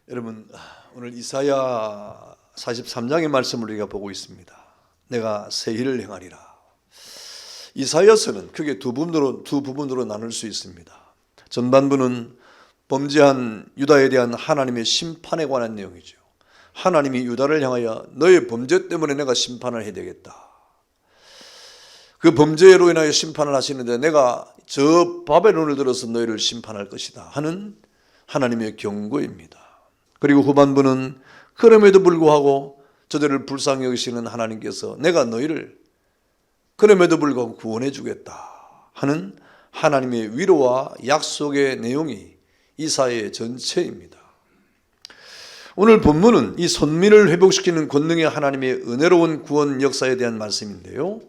여러분, 오늘 이사야 43장의 말씀을 우리가 보고 있습니다. 내가 새 일을 행하리라. 이사야서는 크게 두 부분으로 나눌 수 있습니다. 전반부는 범죄한 유다에 대한 하나님의 심판에 관한 내용이죠. 하나님이 유다를 향하여 너의 범죄 때문에 내가 심판을 해야 되겠다. 그 범죄로 인하여 심판을 하시는데 내가 저 바벨론을 들어서 너희를 심판할 것이다 하는 하나님의 경고입니다. 그리고 후반부는 그럼에도 불구하고 저들을 불쌍히 여기시는 하나님께서 내가 너희를 그럼에도 불구하고 구원해 주겠다 하는 하나님의 위로와 약속의 내용이 이사야의 전체입니다. 오늘 본문은 이 선민을 회복시키는 권능의 하나님의 은혜로운 구원 역사에 대한 말씀인데요,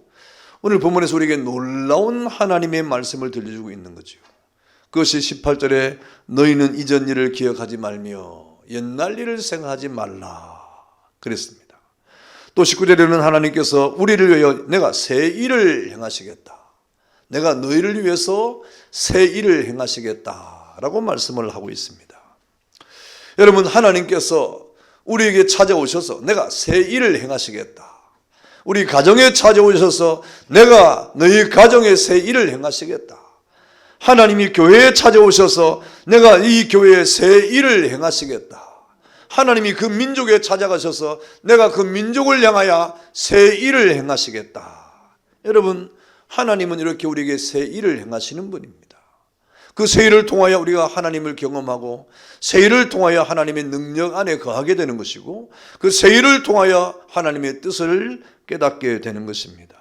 오늘 본문에서 우리에게 놀라운 하나님의 말씀을 들려주고 있는 거죠. 그것이 18절에 너희는 이전 일을 기억하지 말며 옛날 일을 생각하지 말라 그랬습니다. 또 19절에는 하나님께서 우리를 위하여 내가 새 일을 행하시겠다, 내가 너희를 위해서 새 일을 행하시겠다라고 말씀을 하고 있습니다. 여러분, 하나님께서 우리에게 찾아오셔서 내가 새 일을 행하시겠다, 우리 가정에 찾아오셔서 내가 너희 가정에 새 일을 행하시겠다, 하나님이 교회에 찾아오셔서 내가 이 교회에 새 일을 행하시겠다, 하나님이 그 민족에 찾아가셔서 내가 그 민족을 향하여 새 일을 행하시겠다. 여러분, 하나님은 이렇게 우리에게 새 일을 행하시는 분입니다. 그 새 일을 통하여 우리가 하나님을 경험하고 새 일을 통하여 하나님의 능력 안에 거하게 되는 것이고 그 새 일을 통하여 하나님의 뜻을 깨닫게 되는 것입니다.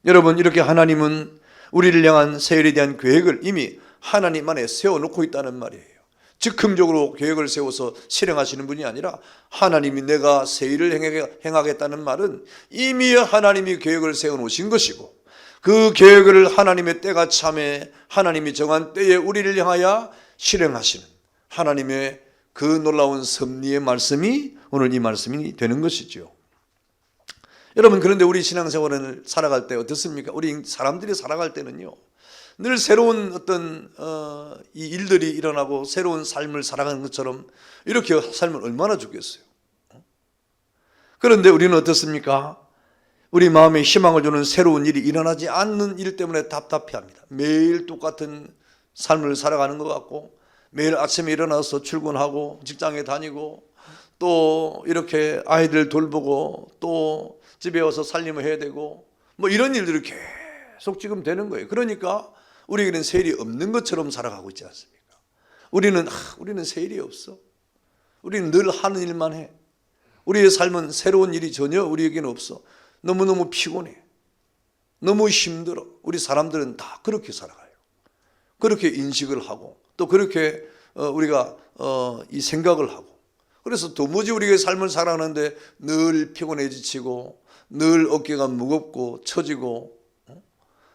여러분, 이렇게 하나님은 우리를 향한 새 일에 대한 계획을 이미 하나님 안에 세워놓고 있다는 말이에요. 즉흥적으로 계획을 세워서 실행하시는 분이 아니라 하나님이 내가 새 일을 행하겠다는 말은 이미 하나님이 계획을 세워놓으신 것이고 그 계획을 하나님의 때가 참에 하나님이 정한 때에 우리를 향하여 실행하시는 하나님의 그 놀라운 섭리의 말씀이 오늘 이 말씀이 되는 것이죠. 여러분, 그런데 우리 신앙생활을 살아갈 때 어떻습니까? 우리 사람들이 살아갈 때는요, 늘 새로운 어떤 이 일들이 일어나고 새로운 삶을 살아가는 것처럼 이렇게 살면 얼마나 좋겠어요. 그런데 우리는 어떻습니까? 우리 마음에 희망을 주는 새로운 일이 일어나지 않는 일 때문에 답답해합니다. 매일 똑같은 삶을 살아가는 것 같고 매일 아침에 일어나서 출근하고 직장에 다니고 또 이렇게 아이들 돌보고 또 집에 와서 살림을 해야 되고 뭐 이런 일들이 계속 지금 되는 거예요. 그러니까 우리에게는 새 일이 없는 것처럼 살아가고 있지 않습니까? 우리는 새 일이 없어. 우리는 늘 하는 일만 해. 우리의 삶은 새로운 일이 전혀 우리에게는 없어. 너무너무 피곤해. 너무 힘들어. 우리 사람들은 다 그렇게 살아가요. 그렇게 인식을 하고 또 그렇게 우리가 이 생각을 하고, 그래서 도무지 우리의 삶을 살아가는데 늘 피곤해 지치고 늘 어깨가 무겁고 처지고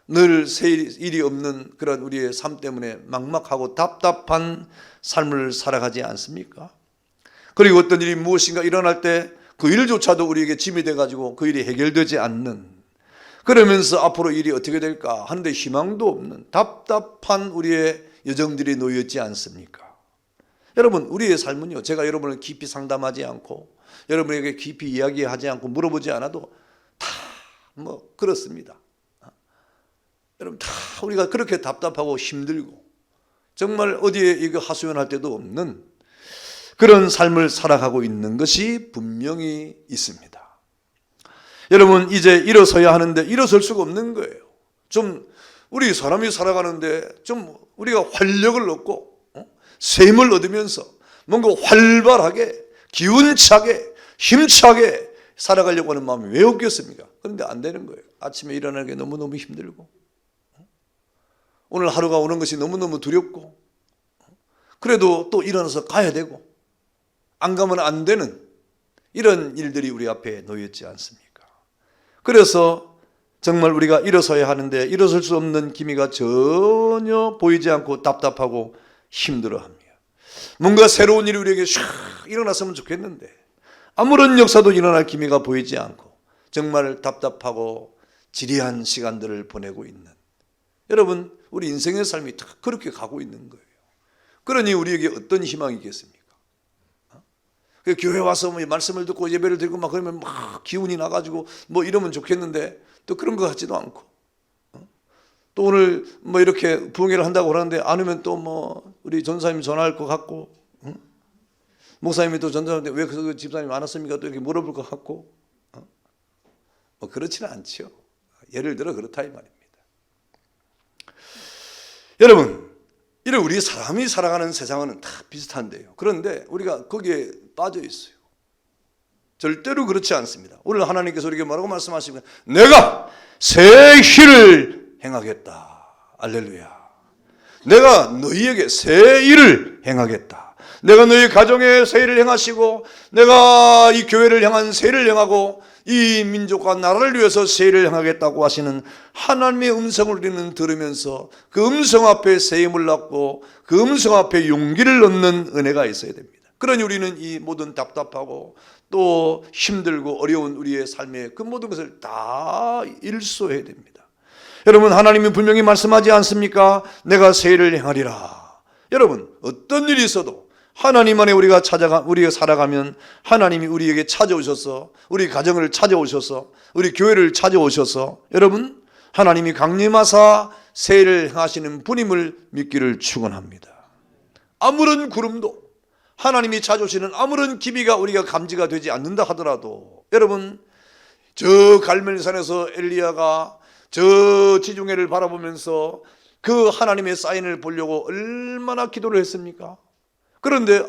늘 새 일이 없는 그런 우리의 삶 때문에 막막하고 답답한 삶을 살아가지 않습니까? 그리고 어떤 일이 무엇인가 일어날 때 그 일조차도 우리에게 짐이 돼가지고 그 일이 해결되지 않는, 그러면서 앞으로 일이 어떻게 될까 하는데 희망도 없는 답답한 우리의 여정들이 놓여있지 않습니까? 여러분, 우리의 삶은요, 제가 여러분을 깊이 상담하지 않고 여러분에게 깊이 이야기하지 않고 물어보지 않아도 다 그렇습니다. 여러분, 다 우리가 그렇게 답답하고 힘들고 정말 어디에 이거 하소연할 데도 없는 그런 삶을 살아가고 있는 것이 분명히 있습니다. 여러분, 이제 일어서야 하는데 일어설 수가 없는 거예요. 좀 우리 사람이 살아가는데 좀 우리가 활력을 얻고 셈을 얻으면서 뭔가 활발하게 기운차게 힘차게 살아가려고 하는 마음이 왜 없겠습니까? 그런데 안 되는 거예요. 아침에 일어나는 게 너무너무 힘들고 오늘 하루가 오는 것이 너무너무 두렵고 그래도 또 일어나서 가야 되고 안 가면 안 되는 이런 일들이 우리 앞에 놓였지 않습니까? 그래서 정말 우리가 일어서야 하는데 일어설 수 없는 기미가 전혀 보이지 않고 답답하고 힘들어합니다. 뭔가 새로운 일이 우리에게 샥 일어났으면 좋겠는데 아무런 역사도 일어날 기미가 보이지 않고 정말 답답하고 지리한 시간들을 보내고 있는, 여러분, 우리 인생의 삶이 다 그렇게 가고 있는 거예요. 그러니 우리에게 어떤 희망이 있겠습니까? 그 교회 와서 뭐 말씀을 듣고 예배를 드리고 막 그러면 막 기운이 나가지고 뭐 이러면 좋겠는데 또 그런 것 같지도 않고, 또 오늘 뭐 이렇게 부흥회를 한다고 그러는데 안 오면 또 뭐 우리 전사님 전화할 것 같고, 목사님이 또 전사님한테 왜 그 집사님 안 왔습니까? 또 이렇게 물어볼 것 같고, 뭐 그렇지는 않죠. 예를 들어 그렇다 이 말입니다. 여러분, 이런 우리 사람이 살아가는 세상은 다 비슷한데요. 그런데 우리가 거기에 빠져 있어요. 절대로 그렇지 않습니다. 오늘 하나님께서 우리에게 뭐라고 말씀하십니까? 내가 새 일을 행하겠다. 할렐루야. 내가 너희에게 새 일을 행하겠다. 내가 너희 가정에 새 일을 행하시고, 내가 이 교회를 향한 새 일을 행하고, 이 민족과 나라를 위해서 새 일을 행하겠다고 하시는 하나님의 음성을 우리는 들으면서 그 음성 앞에 새 힘을 얻고 그 음성 앞에 용기를 얻는 은혜가 있어야 됩니다. 그러니 우리는 이 모든 답답하고 또 힘들고 어려운 우리의 삶의 그 모든 것을 다 일소해야 됩니다. 여러분, 하나님이 분명히 말씀하지 않습니까? 내가 새 일을 행하리라. 여러분, 어떤 일이 있어도 하나님 안에 우리가 살아가면 하나님이 우리에게 찾아오셔서, 우리 가정을 찾아오셔서, 우리 교회를 찾아오셔서, 여러분, 하나님이 강림하사 새 일을 행하시는 분임을 믿기를 축원합니다. 아무런 구름도, 하나님이 찾아오시는 아무런 기미가 우리가 감지가 되지 않는다 하더라도, 여러분, 저 갈멜산에서 엘리야가 저 지중해를 바라보면서 그 하나님의 사인을 보려고 얼마나 기도를 했습니까? 그런데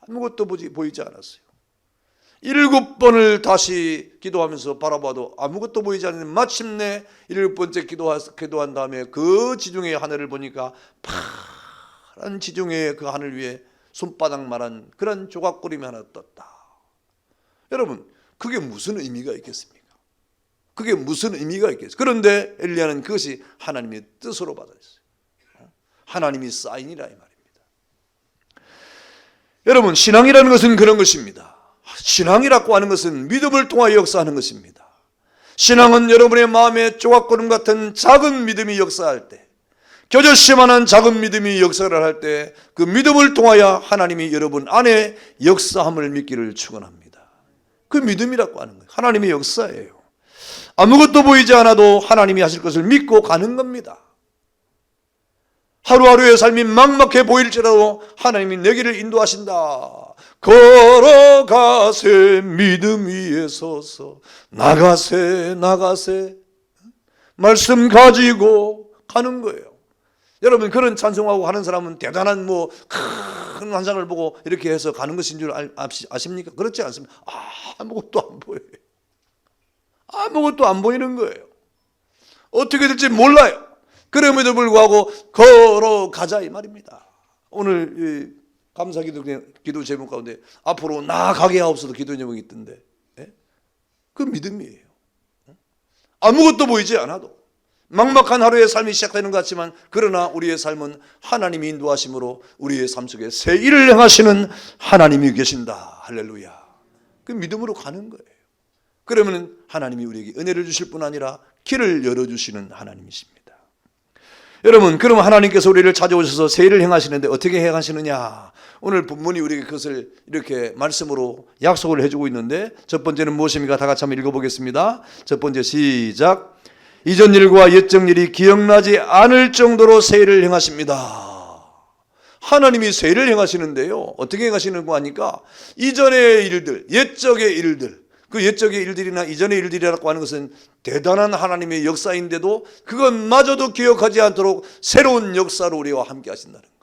아무것도 보이지 않았어요. 7번을 다시 기도하면서 바라봐도 아무것도 보이지 않는, 마침내 7번째 기도한 다음에 그 지중해의 하늘을 보니까 파란 지중해의 그 하늘 위에 손바닥만한 그런 조각구름이 하나 떴다. 여러분, 그게 무슨 의미가 있겠습니까? 그게 무슨 의미가 있겠어요? 그런데 엘리야는 그것이 하나님의 뜻으로 받았어요. 하나님이 사인이라 이 말입니다. 여러분, 신앙이라는 것은 그런 것입니다. 신앙이라고 하는 것은 믿음을 통하여 역사하는 것입니다. 신앙은 여러분의 마음에 조각구름 같은 작은 믿음이 역사할 때, 겨자씨만한 작은 믿음이 역사를 할 때 그 믿음을 통하여 하나님이 여러분 안에 역사함을 믿기를 축원합니다. 그 믿음이라고 하는 거예요. 하나님의 역사예요. 아무것도 보이지 않아도 하나님이 하실 것을 믿고 가는 겁니다. 하루하루의 삶이 막막해 보일지라도 하나님이 내 길을 인도하신다. 걸어가세 믿음 위에 서서 나가세 말씀 가지고 가는 거예요. 여러분, 그런 찬송하고 하는 사람은 대단한 큰 환상을 보고 이렇게 해서 가는 것인 줄 아십니까? 그렇지 않습니다. 아무것도 안 보여요. 아무것도 안 보이는 거예요. 어떻게 될지 몰라요. 그럼에도 불구하고 걸어가자 이 말입니다. 오늘 감사 기도 제목 가운데 앞으로 나아가게 하옵소서 기도 제목이 있던데, 그 믿음이에요. 아무것도 보이지 않아도 막막한 하루의 삶이 시작되는 것 같지만, 그러나 우리의 삶은 하나님이 인도하심으로 우리의 삶 속에 새 일을 행하시는 하나님이 계신다. 할렐루야. 그 믿음으로 가는 거예요. 그러면 하나님이 우리에게 은혜를 주실 뿐 아니라 길을 열어주시는 하나님이십니다. 여러분, 그럼 하나님께서 우리를 찾아오셔서 새 일을 행하시는데 어떻게 행하시느냐? 오늘 본문이 우리에게 그것을 이렇게 말씀으로 약속을 해주고 있는데, 첫 번째는 무엇입니까? 다 같이 한번 읽어보겠습니다. 첫 번째 시작. 이전 일과 옛적 일이 기억나지 않을 정도로 새 일을 행하십니다. 하나님이 새 일을 행하시는데요, 어떻게 행하시는 거 하니까 이전의 일들, 옛적의 일들, 그 옛적의 일들이나 이전의 일들이라고 하는 것은 대단한 하나님의 역사인데도 그것마저도 기억하지 않도록 새로운 역사로 우리와 함께 하신다는 거예요.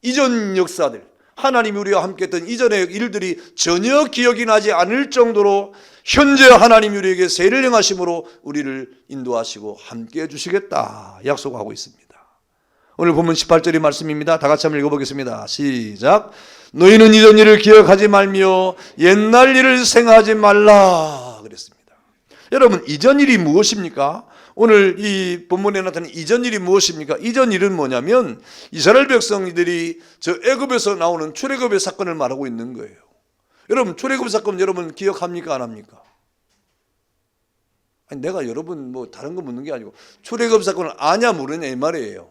이전 역사들, 하나님이 우리와 함께 했던 이전의 일들이 전혀 기억이 나지 않을 정도로 현재 하나님이 우리에게 새 일을 행하심으로 우리를 인도하시고 함께 해주시겠다 약속하고 있습니다. 오늘 본문 18절의 말씀입니다. 다 같이 한번 읽어보겠습니다. 시작. 너희는 이전 일을 기억하지 말며 옛날 일을 생각하지 말라 그랬습니다. 여러분, 이전 일이 무엇입니까? 오늘 이 본문에 나타난 이전 일이 무엇입니까? 이전 일은 뭐냐면 이스라엘 백성들이 저 애굽에서 나오는 출애굽의 사건을 말하고 있는 거예요. 여러분, 출애굽 사건 여러분 기억합니까? 안 합니까? 아니, 내가 여러분 다른 거 묻는 게 아니고 출애굽 사건을 아냐 모르냐 이 말이에요.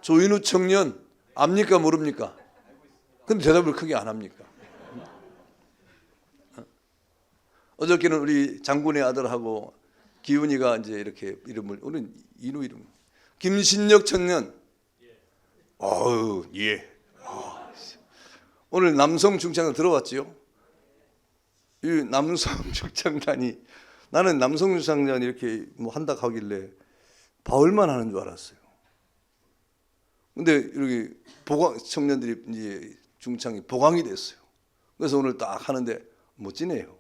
조인우 청년 압니까 모릅니까? 근데 대답을 크게 안 합니까? 어저께는 우리 장군의 아들하고 기훈이가 이제 이렇게 이름을, 오늘 이누 이름, 김신혁 청년. 예. 오늘 남성 중창단 들어봤지요? 이 남성 중창단이, 나는 남성 중창단이 이렇게 뭐 한다 하길래 바울만 하는 줄 알았어요. 근데 이렇게 보강 청년들이 이제 중창이 보강이 됐어요. 그래서 오늘 딱 하는데 멋지네요.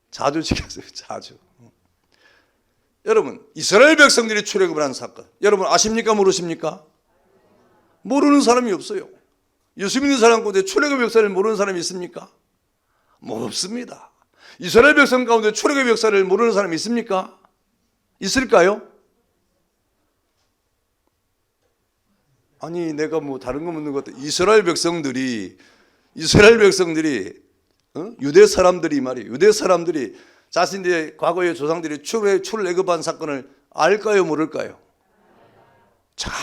자주 지켰어요. 자주. 여러분, 이스라엘 백성들이 출애굽을 한 사건, 여러분 아십니까? 모르십니까? 모르는 사람이 없어요. 예수 믿는 사람 가운데 출애굽 역사를 모르는 사람이 있습니까? 없습니다. 이스라엘 백성 가운데 출애굽 역사를 모르는 사람이 있습니까? 있을까요? 아니, 내가 뭐 다른 거 묻는 것도, 이스라엘 백성들이 유대 사람들이 말이에요. 유대 사람들이 자신들의 과거의 조상들이 출애굽한 사건을 알까요, 모를까요? 잘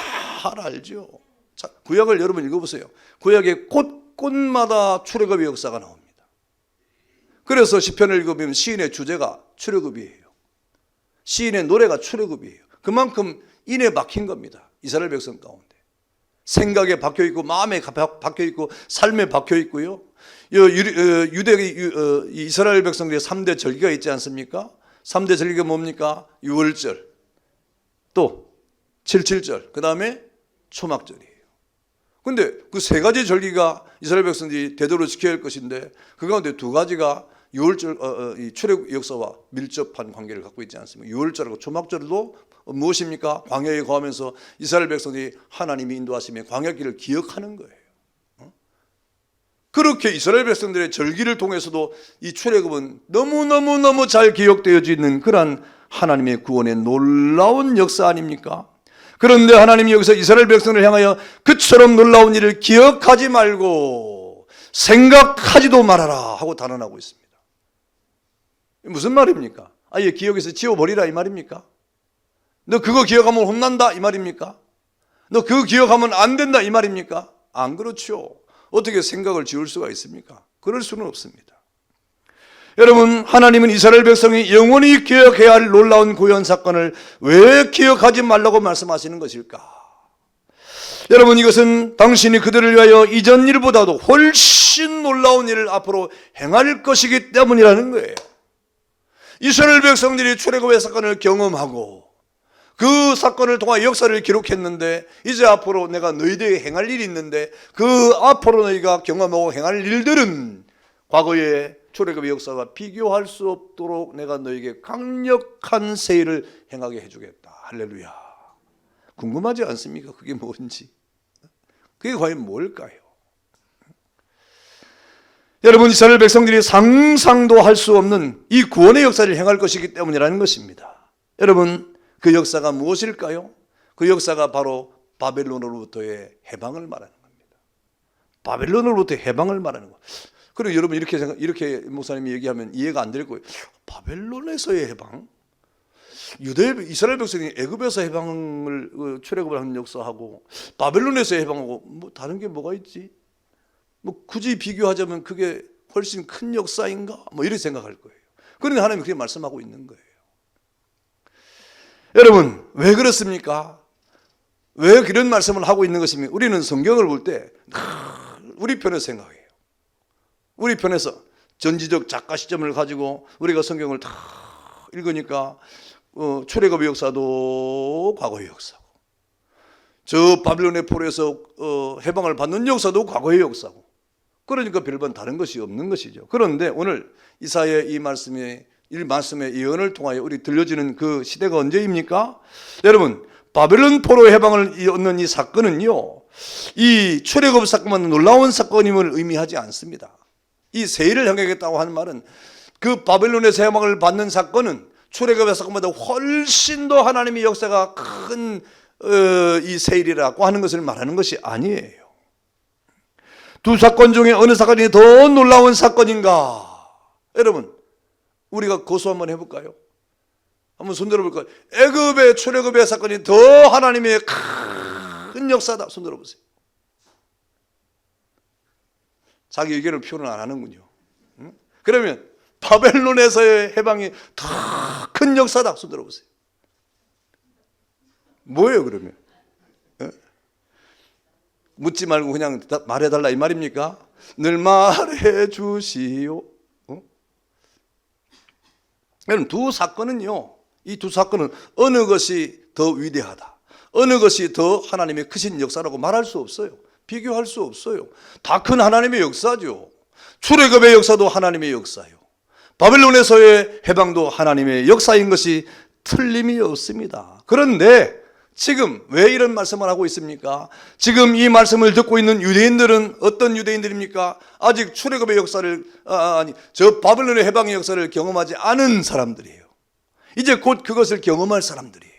알죠. 자, 구약을 여러분 읽어보세요. 구약에 곳곳마다 출애굽의 역사가 나옵니다. 그래서 시편을 읽어보면 시인의 주제가 출애굽이에요. 시인의 노래가 출애굽이에요. 그만큼 인에 박힌 겁니다. 이스라엘 백성 가운데. 생각에 박혀 있고, 마음에 박혀 있고, 삶에 박혀 있고요. 이스라엘 백성들의 3대 절기가 있지 않습니까? 3대 절기가 뭡니까? 유월절, 또 77절, 그 다음에 초막절이에요. 근데 그 세 가지 절기가 이스라엘 백성들이 대대로 지켜야 할 것인데, 그 가운데 두 가지가 유월절, 이 출애굽 역사와 밀접한 관계를 갖고 있지 않습니까? 유월절하고 초막절도 무엇입니까? 광야에 거하면서 이스라엘 백성들이 하나님이 인도하심에 광야길을 기억하는 거예요. 그렇게 이스라엘 백성들의 절기를 통해서도 이 출애굽은 너무너무 잘 기억되어져 있는 그러한 하나님의 구원의 놀라운 역사 아닙니까? 그런데 하나님이 여기서 이스라엘 백성을 향하여 그처럼 놀라운 일을 기억하지 말고 생각하지도 말아라 하고 단언하고 있습니다. 무슨 말입니까? 아예 기억에서 지워버리라 이 말입니까? 너 그거 기억하면 혼난다 이 말입니까? 너 그거 기억하면 안 된다 이 말입니까? 안 그렇죠. 어떻게 생각을 지울 수가 있습니까? 그럴 수는 없습니다. 여러분, 하나님은 이스라엘 백성이 영원히 기억해야 할 놀라운 구원 사건을 왜 기억하지 말라고 말씀하시는 것일까? 여러분, 이것은 당신이 그들을 위하여 이전 일보다도 훨씬 놀라운 일을 앞으로 행할 것이기 때문이라는 거예요. 이스라엘 백성들이 출애굽의 사건을 경험하고 그 사건을 통해 역사를 기록했는데, 이제 앞으로 내가 너희들에게 행할 일이 있는데, 그 앞으로 너희가 경험하고 행할 일들은 과거의 출애굽의 역사와 비교할 수 없도록 내가 너희에게 강력한 세일을 행하게 해주겠다. 할렐루야. 궁금하지 않습니까? 그게 뭔지. 그게 과연 뭘까요? 여러분, 이스라엘 백성들이 상상도 할 수 없는 이 구원의 역사를 행할 것이기 때문이라는 것입니다. 여러분, 그 역사가 무엇일까요? 그 역사가 바로 바벨론으로부터의 해방을 말하는 겁니다. 바벨론으로부터의 해방을 말하는 거. 그리고 여러분, 이렇게 목사님이 얘기하면 이해가 안 될 거예요. 바벨론에서의 해방? 이스라엘 백성이 애굽에서 해방을 출애굽을 한 역사하고 바벨론에서 해방하고 뭐 다른 게 뭐가 있지? 뭐 굳이 비교하자면 그게 훨씬 큰 역사인가? 뭐 이렇게 생각할 거예요. 그런데 하나님이 그렇게 말씀하고 있는 거예요. 여러분, 왜 그렇습니까? 왜 그런 말씀을 하고 있는 것입니까? 우리는 성경을 볼 때 우리 편에서 생각해요. 우리 편에서 전지적 작가 시점을 가지고 우리가 성경을 다 읽으니까 출애굽의 역사도 과거의 역사고, 저 바빌론의 포로에서 해방을 받는 역사도 과거의 역사고, 그러니까 별반 다른 것이 없는 것이죠. 그런데 오늘 이사야의 이 말씀의 예언을 통하여 우리 들려지는 그 시대가 언제입니까? 여러분, 바벨론 포로 해방을 얻는 이 사건은요, 이 출애굽 사건만 놀라운 사건임을 의미하지 않습니다. 이 세일을 행하겠다고 하는 말은 그 바벨론에서 해방을 받는 사건은 출애굽의 사건보다 훨씬 더 하나님의 역사가 큰 이 세일이라고 하는 것을 말하는 것이 아니에요. 두 사건 중에 어느 사건이 더 놀라운 사건인가? 여러분, 우리가 고수 한번 해볼까요? 한번 손들어 볼까요? 애굽의 출애굽의 사건이 더 하나님의 큰 역사다. 손들어 보세요. 자기 의견을 표현 안 하는군요. 그러면 바벨론에서의 해방이 더 큰 역사다. 손 들어보세요. 뭐예요 그러면? 묻지 말고 그냥 말해달라 이 말입니까? 늘 말해주시오. 여러분 두 사건은요, 이 두 사건은 어느 것이 더 위대하다, 어느 것이 더 하나님의 크신 역사라고 말할 수 없어요. 비교할 수 없어요. 다 큰 하나님의 역사죠. 출애굽의 역사도 하나님의 역사요, 바벨론에서의 해방도 하나님의 역사인 것이 틀림이 없습니다. 그런데 지금 왜 이런 말씀을 하고 있습니까? 지금 이 말씀을 듣고 있는 유대인들은 어떤 유대인들입니까? 아직 출애굽의 역사를 저 바벨론의 해방의 역사를 경험하지 않은 사람들이에요. 이제 곧 그것을 경험할 사람들이에요.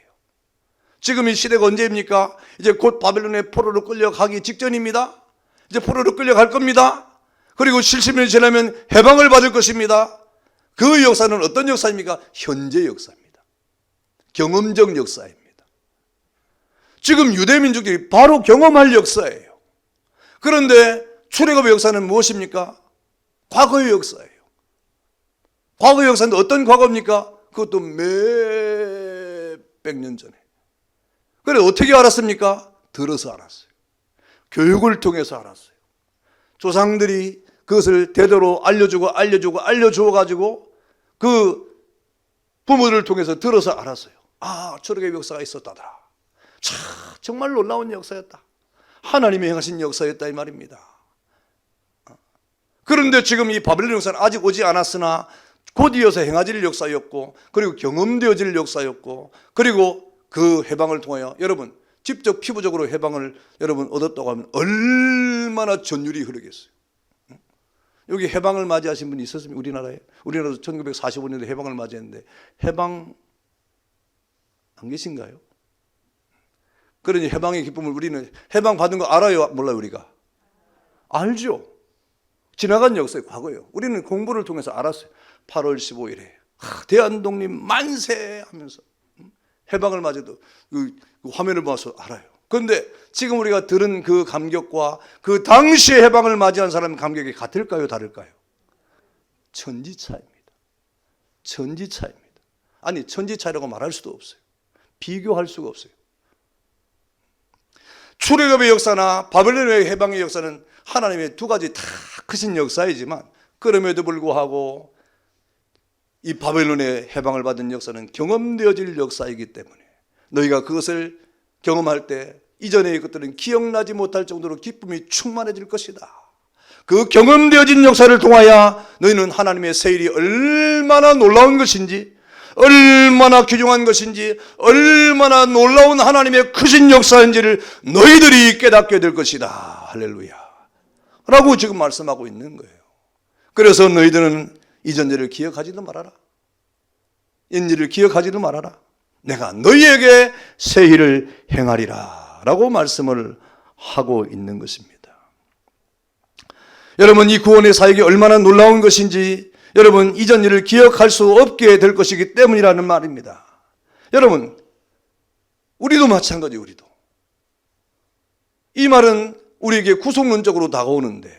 지금 이 시대가 언제입니까? 이제 곧 바벨론의 포로로 끌려가기 직전입니다. 이제 포로로 끌려갈 겁니다. 그리고 70년이 지나면 해방을 받을 것입니다. 그 역사는 어떤 역사입니까? 현재 역사입니다. 경험적 역사입니다. 지금 유대민족들이 바로 경험할 역사예요. 그런데 출애굽의 역사는 무엇입니까? 과거의 역사예요. 과거의 역사는 어떤 과거입니까? 그것도 몇백 년 전에. 그래 어떻게 알았습니까? 들어서 알았어요. 교육을 통해서 알았어요. 조상들이 그것을 대대로 알려주어가지고 그 부모들을 통해서 들어서 알았어요. 아, 출애굽의 역사가 있었다더라. 참 정말 놀라운 역사였다. 하나님이 행하신 역사였다 이 말입니다. 그런데 지금 이 바벨론 역사는 아직 오지 않았으나 곧 이어서 행하질 역사였고, 그리고 경험되어질 역사였고, 그리고 그 해방을 통하여 여러분 직접 피부적으로 해방을 여러분 얻었다고 하면 얼마나 전율이 흐르겠어요. 여기 해방을 맞이하신 분이 있었습니까? 우리나라에? 우리나라도 1945년에 해방을 맞이했는데 해방 안 계신가요? 그러니 해방의 기쁨을 우리는 해방 받은 거 알아요? 몰라요? 우리가? 알죠. 지나간 역사의 과거예요. 우리는 공부를 통해서 알았어요. 8월 15일에 대한독립 만세 하면서 해방을 맞아도 그 화면을 봐서 알아요. 그런데 지금 우리가 들은 그 감격과 그 당시의 해방을 맞이한 사람의 감격이 같을까요? 다를까요? 천지차이입니다. 천지차이입니다. 아니 천지차이라고 말할 수도 없어요. 비교할 수가 없어요. 출애굽의 역사나 바벨론의 해방의 역사는 하나님의 두 가지 다 크신 역사이지만, 그럼에도 불구하고 이 바벨론의 해방을 받은 역사는 경험되어질 역사이기 때문에 너희가 그것을 경험할 때 이전의 것들은 기억나지 못할 정도로 기쁨이 충만해질 것이다. 그 경험되어진 역사를 통하여 너희는 하나님의 세일이 얼마나 놀라운 것인지, 얼마나 귀중한 것인지, 얼마나 놀라운 하나님의 크신 역사인지를 너희들이 깨닫게 될 것이다. 할렐루야 라고 지금 말씀하고 있는 거예요. 그래서 너희들은 이전 일을 기억하지도 말아라. 옛일을 기억하지도 말아라. 내가 너희에게 새 일을 행하리라 라고 말씀을 하고 있는 것입니다. 여러분, 이 구원의 사역이 얼마나 놀라운 것인지 여러분 이전 일을 기억할 수 없게 될 것이기 때문이라는 말입니다. 여러분, 우리도 마찬가지. 우리도 이 말은 우리에게 구속론적으로 다가오는데,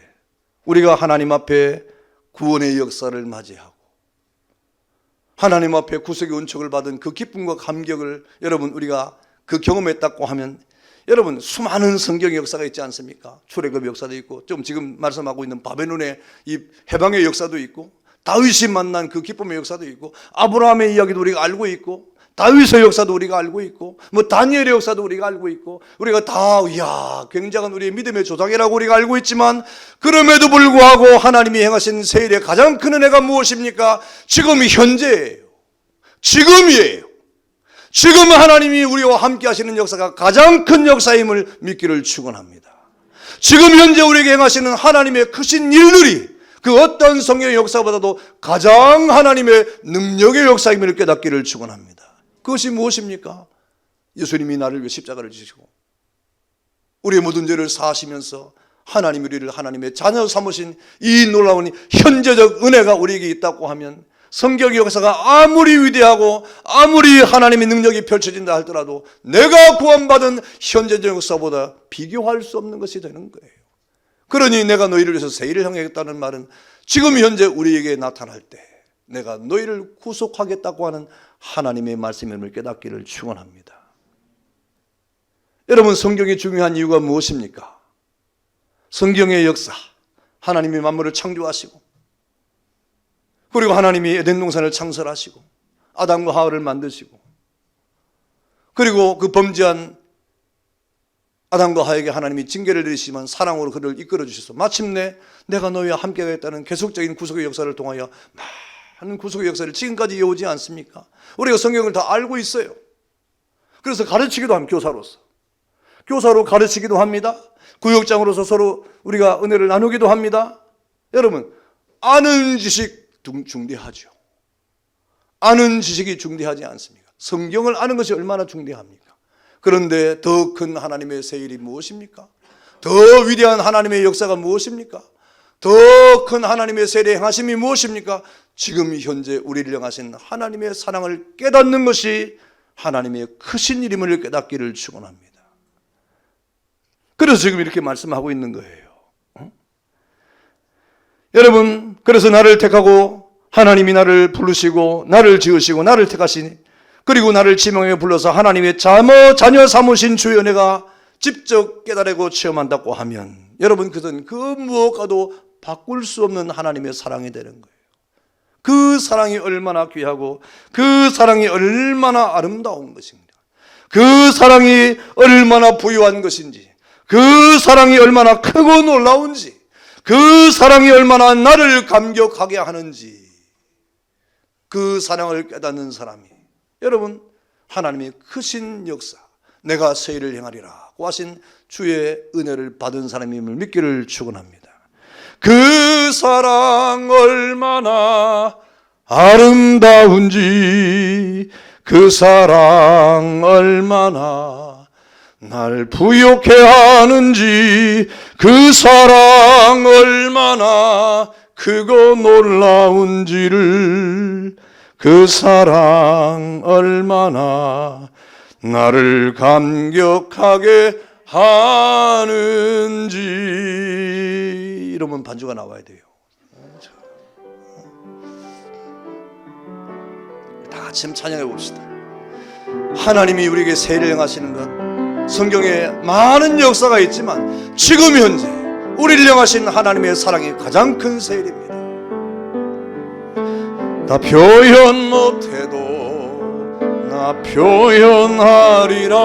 우리가 하나님 앞에 구원의 역사를 맞이하고 하나님 앞에 구속의 은총을 받은 그 기쁨과 감격을 여러분 우리가 그 경험했다고 하면, 여러분 수많은 성경의 역사가 있지 않습니까? 출애굽의 역사도 있고, 좀 지금 말씀하고 있는 바벨론의 이 해방의 역사도 있고, 다윗이 만난 그 기쁨의 역사도 있고, 아브라함의 이야기도 우리가 알고 있고, 다윗의 역사도 우리가 알고 있고, 뭐 다니엘의 역사도 우리가 알고 있고, 우리가 다 굉장한 우리의 믿음의 조상이라고 우리가 알고 있지만, 그럼에도 불구하고 하나님이 행하신 새 일의 가장 큰 은혜가 무엇입니까? 지금 현재예요. 지금이에요. 지금 하나님이 우리와 함께 하시는 역사가 가장 큰 역사임을 믿기를 축원합니다. 지금 현재 우리에게 행하시는 하나님의 크신 일들이 그 어떤 성경의 역사보다도 가장 하나님의 능력의 역사임을 깨닫기를 축원합니다. 그것이 무엇입니까? 예수님이 나를 위해 십자가를 지시고 우리의 모든 죄를 사하시면서 하나님이 우리를 하나님의 자녀 삼으신 이 놀라운 현재적 은혜가 우리에게 있다고 하면, 성경의 역사가 아무리 위대하고 아무리 하나님의 능력이 펼쳐진다 할지라도 내가 구원받은 현재적 역사보다 비교할 수 없는 것이 되는 거예요. 그러니 내가 너희를 위해서 세일을 행하겠다는 말은 지금 현재 우리에게 나타날 때 내가 너희를 구속하겠다고 하는 하나님의 말씀임을 깨닫기를 축원합니다. 여러분, 성경이 중요한 이유가 무엇입니까? 성경의 역사, 하나님이 만물을 창조하시고, 그리고 하나님이 에덴 동산을 창설하시고, 아담과 하와를 만드시고, 그리고 그 범죄한 아담과 하와에게 하나님이 징계를 내리시지만 사랑으로 그를 이끌어 주셔서 마침내 내가 너희와 함께 하겠다는 계속적인 구속의 역사를 통하여 많은 구속의 역사를 지금까지 이어오지 않습니까? 우리가 성경을 다 알고 있어요. 그래서 가르치기도 합니다. 교사로 가르치기도 합니다. 구역장으로서 서로 우리가 은혜를 나누기도 합니다. 여러분, 아는 지식 중대하죠. 아는 지식이 중대하지 않습니까? 성경을 아는 것이 얼마나 중대합니까? 그런데 더 큰 하나님의 세일이 무엇입니까? 더 위대한 하나님의 역사가 무엇입니까? 더 큰 하나님의 세례 행하심이 무엇입니까? 지금 현재 우리를 향하신 하나님의 사랑을 깨닫는 것이 하나님의 크신 일임을 깨닫기를 축원합니다. 그래서 지금 이렇게 말씀하고 있는 거예요. 여러분, 그래서 나를 택하고 하나님이 나를 부르시고 나를 지으시고 나를 택하시니, 그리고 나를 지명해 불러서 하나님의 자녀 삼으신 주의 은혜가 직접 깨달고 체험한다고 하면, 여러분, 그것은 그 무엇과도 바꿀 수 없는 하나님의 사랑이 되는 거예요. 그 사랑이 얼마나 귀하고 그 사랑이 얼마나 아름다운 것입니다. 그 사랑이 얼마나 부유한 것인지, 그 사랑이 얼마나 크고 놀라운지, 그 사랑이 얼마나 나를 감격하게 하는지, 그 사랑을 깨닫는 사람이, 여러분, 하나님의 크신 역사, 내가 세일을 행하리라고 하신 주의 은혜를 받은 사람임을 믿기를 축원합니다. 그 사랑 얼마나 아름다운지, 그 사랑 얼마나 날 부욕해 하는지, 그 사랑 얼마나 크고 놀라운지를, 그 사랑 얼마나 나를 감격하게 하는지, 이러면 반주가 나와야 돼요. 다 같이 찬양해 봅시다. 하나님이 우리에게 세례를 행하시는 것, 성경에 많은 역사가 있지만 지금 현재 우리를 향하신 하나님의 사랑이 가장 큰 세일입니다. 나 표현 못해도 나 표현하리라,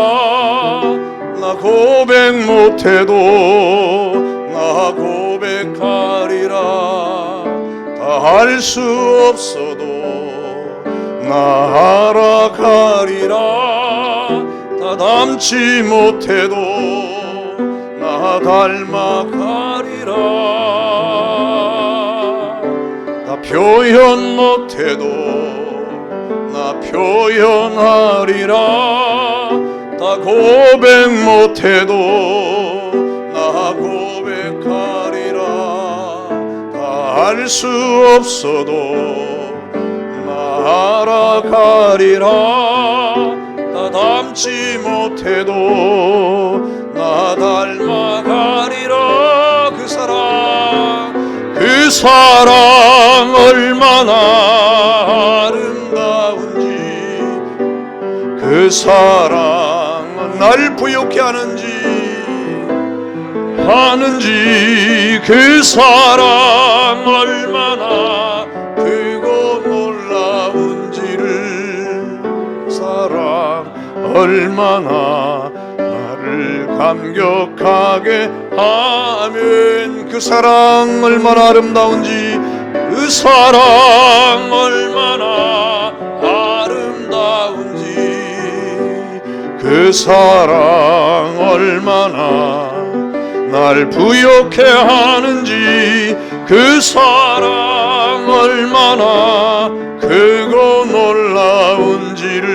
나 고백 못해도 나 고백하리라, 다 할 수 없어도 나 알아가리라, 다 닮지 못해도 나 닮아가리라, 나 표현 못해도 나 표현하리라, 다 고백 못해도 나 고백하리라, 다 알 수 없어도 나 알아가리라, 다 닮지 못해도 나 닮아가리라. 그 사랑 얼마나 아름다운지, 그 사랑은 날 부욕해 하는지, 그 사랑 얼마나 크고 놀라운지를, 사랑 얼마나 나를 감격하게 하면, 그 사랑 얼마나 아름다운지, 그 사랑 얼마나 아름다운지, 그 사랑 얼마나 날 부욕해 하는지, 그 사랑 얼마나 크고 놀라운지를,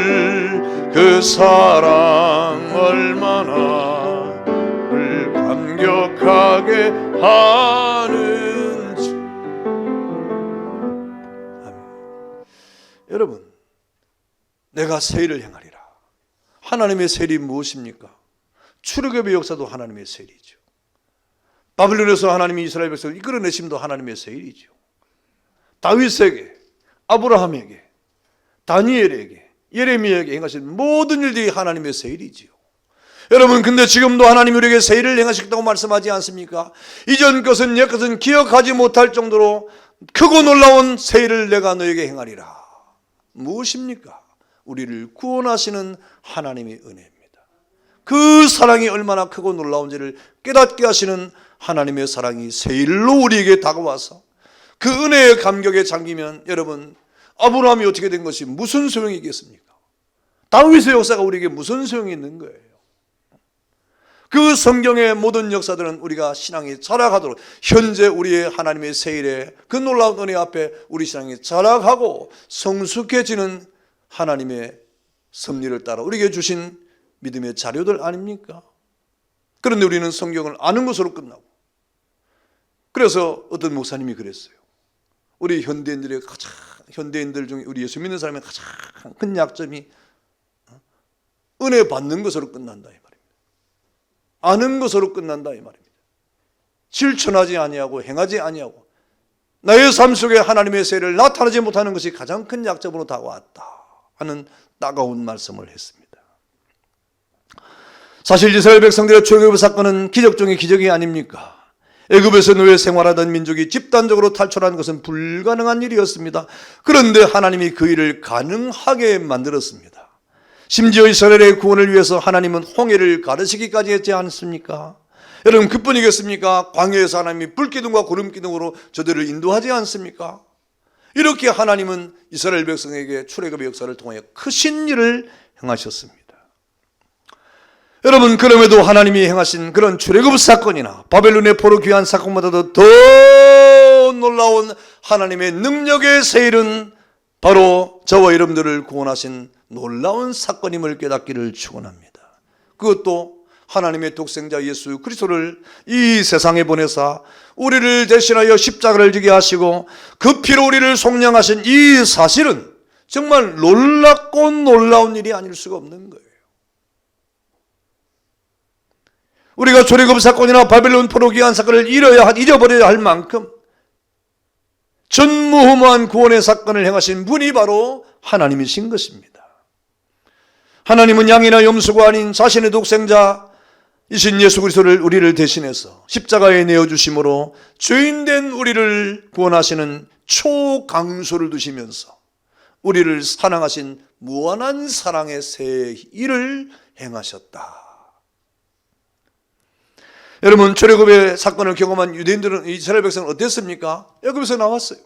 그 사랑 얼마나 를 감격하게 하는지. 아멘. 여러분, 내가 세일을 행하리라. 하나님의 세일이 무엇입니까? 출애굽의 역사도 하나님의 세일이죠. 바빌론에서 하나님이 이스라엘 백성을 이끌어내심도 하나님의 새 일이죠. 다윗에게, 아브라함에게, 다니엘에게, 예레미야에게 행하신 모든 일들이 하나님의 새 일이지요. 여러분, 근데 지금도 하나님이 우리에게 새 일을 행하셨다고 말씀하지 않습니까? 이전 것은 옛 것은 기억하지 못할 정도로 크고 놀라운 새 일을 내가 너에게 행하리라. 무엇입니까? 우리를 구원하시는 하나님의 은혜입니다. 그 사랑이 얼마나 크고 놀라운지를 깨닫게 하시는 하나님의 사랑이 새 일로 우리에게 다가와서 그 은혜의 감격에 잠기면 여러분, 아브라함이 어떻게 된 것이 무슨 소용이 있겠습니까? 다윗의 역사가 우리에게 무슨 소용이 있는 거예요? 그 성경의 모든 역사들은 우리가 신앙이 자라가도록 현재 우리의 하나님의 새 일에 그 놀라운 은혜 앞에 우리 신앙이 자라가고 성숙해지는 하나님의 섭리를 따라 우리에게 주신 믿음의 자료들 아닙니까? 그런데 우리는 성경을 아는 것으로 끝나고, 그래서 어떤 목사님이 그랬어요. 우리 현대인들 중에 우리 예수 믿는 사람의 가장 큰 약점이 은혜 받는 것으로 끝난다 이 말입니다. 아는 것으로 끝난다 이 말입니다. 실천하지 아니하고 행하지 아니하고 나의 삶 속에 하나님의 세를 나타나지 못하는 것이 가장 큰 약점으로 다가왔다 하는 따가운 말씀을 했습니다. 사실 이스라엘 백성들의 출애굽 사건은 기적 중의 기적이 아닙니까? 애굽에서 노예 생활하던 민족이 집단적으로 탈출하는 것은 불가능한 일이었습니다. 그런데 하나님이 그 일을 가능하게 만들었습니다. 심지어 이스라엘의 구원을 위해서 하나님은 홍해를 가르시기까지 했지 않습니까? 여러분, 그뿐이겠습니까? 광야에서 하나님이 불기둥과 구름기둥으로 저들을 인도하지 않습니까? 이렇게 하나님은 이스라엘 백성에게 출애굽의 역사를 통하여 크신 일을 행하셨습니다. 여러분, 그럼에도 하나님이 행하신 그런 출애굽 사건이나 바벨론의 포로 귀환 사건보다도 더 놀라운 하나님의 능력의 새 일은 바로 저와 여러분들을 구원하신 놀라운 사건임을 깨닫기를 축원합니다. 그것도 하나님의 독생자 예수 그리스도를 이 세상에 보내사 우리를 대신하여 십자가를 지게 하시고 그 피로 우리를 속량하신 이 사실은 정말 놀랍고 놀라운 일이 아닐 수가 없는 거예요. 우리가 출애굽 사건이나 바벨론 포로 귀환 사건을 잊어버려야 할 만큼 전무후무한 구원의 사건을 행하신 분이 바로 하나님이신 것입니다. 하나님은 양이나 염소가 아닌 자신의 독생자이신 예수 그리스도를 우리를 대신해서 십자가에 내어주심으로 죄인된 우리를 구원하시는 초강소를 두시면서 우리를 사랑하신 무한한 사랑의 새 일을 행하셨다. 여러분, 출애굽의 사건을 경험한 유대인들은, 이스라엘 백성은 어땠습니까? 애굽에서 나왔어요.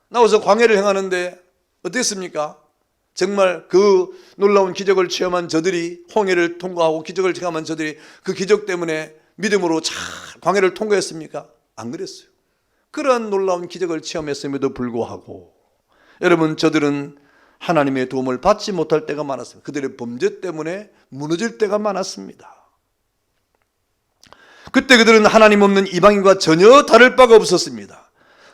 나와서 광야를 행하는데 어땠습니까? 정말 그 놀라운 기적을 체험한 저들이, 홍해를 통과하고 기적을 체험한 저들이 그 기적 때문에 믿음으로 잘 광야를 통과했습니까? 안 그랬어요. 그러한 놀라운 기적을 체험했음에도 불구하고 여러분, 저들은 하나님의 도움을 받지 못할 때가 많았습니다. 그들의 범죄 때문에 무너질 때가 많았습니다. 그때 그들은 하나님 없는 이방인과 전혀 다를 바가 없었습니다.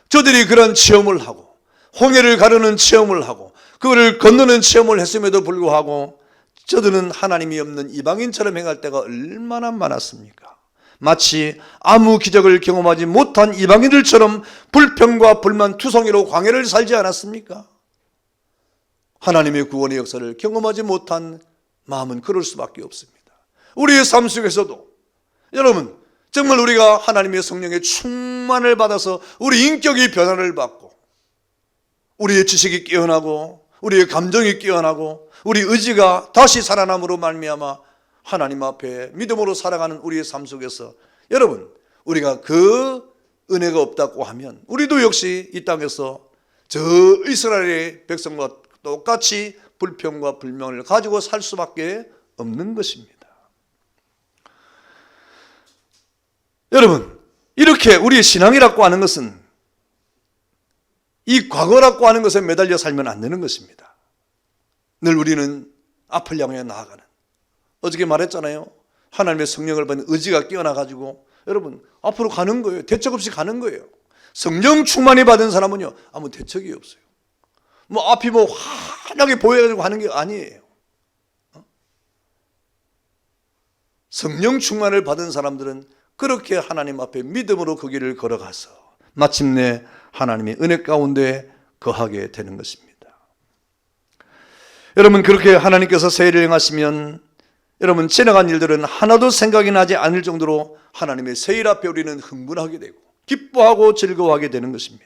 저들이 그런 체험을 하고 홍해를 가르는 체험을 하고 그거를 건너는 체험을 했음에도 불구하고 저들은 하나님이 없는 이방인처럼 행할 때가 얼마나 많았습니까? 마치 아무 기적을 경험하지 못한 이방인들처럼 불평과 불만 투성이로 광야를 살지 않았습니까? 하나님의 구원의 역사를 경험하지 못한 마음은 그럴 수밖에 없습니다. 우리의 삶 속에서도 여러분, 정말 우리가 하나님의 성령의 충만을 받아서 우리 인격이 변화를 받고 우리의 지식이 깨어나고 우리의 감정이 깨어나고 우리 의지가 다시 살아남으로 말미암아 하나님 앞에 믿음으로 살아가는 우리의 삶 속에서 여러분, 우리가 그 은혜가 없다고 하면 우리도 역시 이 땅에서 저 이스라엘의 백성과 똑같이 불평과 불명을 가지고 살 수밖에 없는 것입니다. 여러분, 이렇게 우리의 신앙이라고 하는 것은 이 과거라고 하는 것에 매달려 살면 안 되는 것입니다. 늘 우리는 앞을 향해 나아가는, 어저께 말했잖아요. 하나님의 성령을 받는 의지가 깨어나가지고 여러분 앞으로 가는 거예요. 대책 없이 가는 거예요. 성령 충만이 받은 사람은요 아무 대책이 없어요. 뭐 앞이 뭐 환하게 보여가지고 하는 게 아니에요. 성령 충만을 받은 사람들은 그렇게 하나님 앞에 믿음으로 그 길을 걸어가서 마침내 하나님의 은혜 가운데 거하게 되는 것입니다. 여러분, 그렇게 하나님께서 새 일을 행하시면 여러분, 지나간 일들은 하나도 생각이 나지 않을 정도로 하나님의 새 일 앞에 우리는 흥분하게 되고 기뻐하고 즐거워하게 되는 것입니다.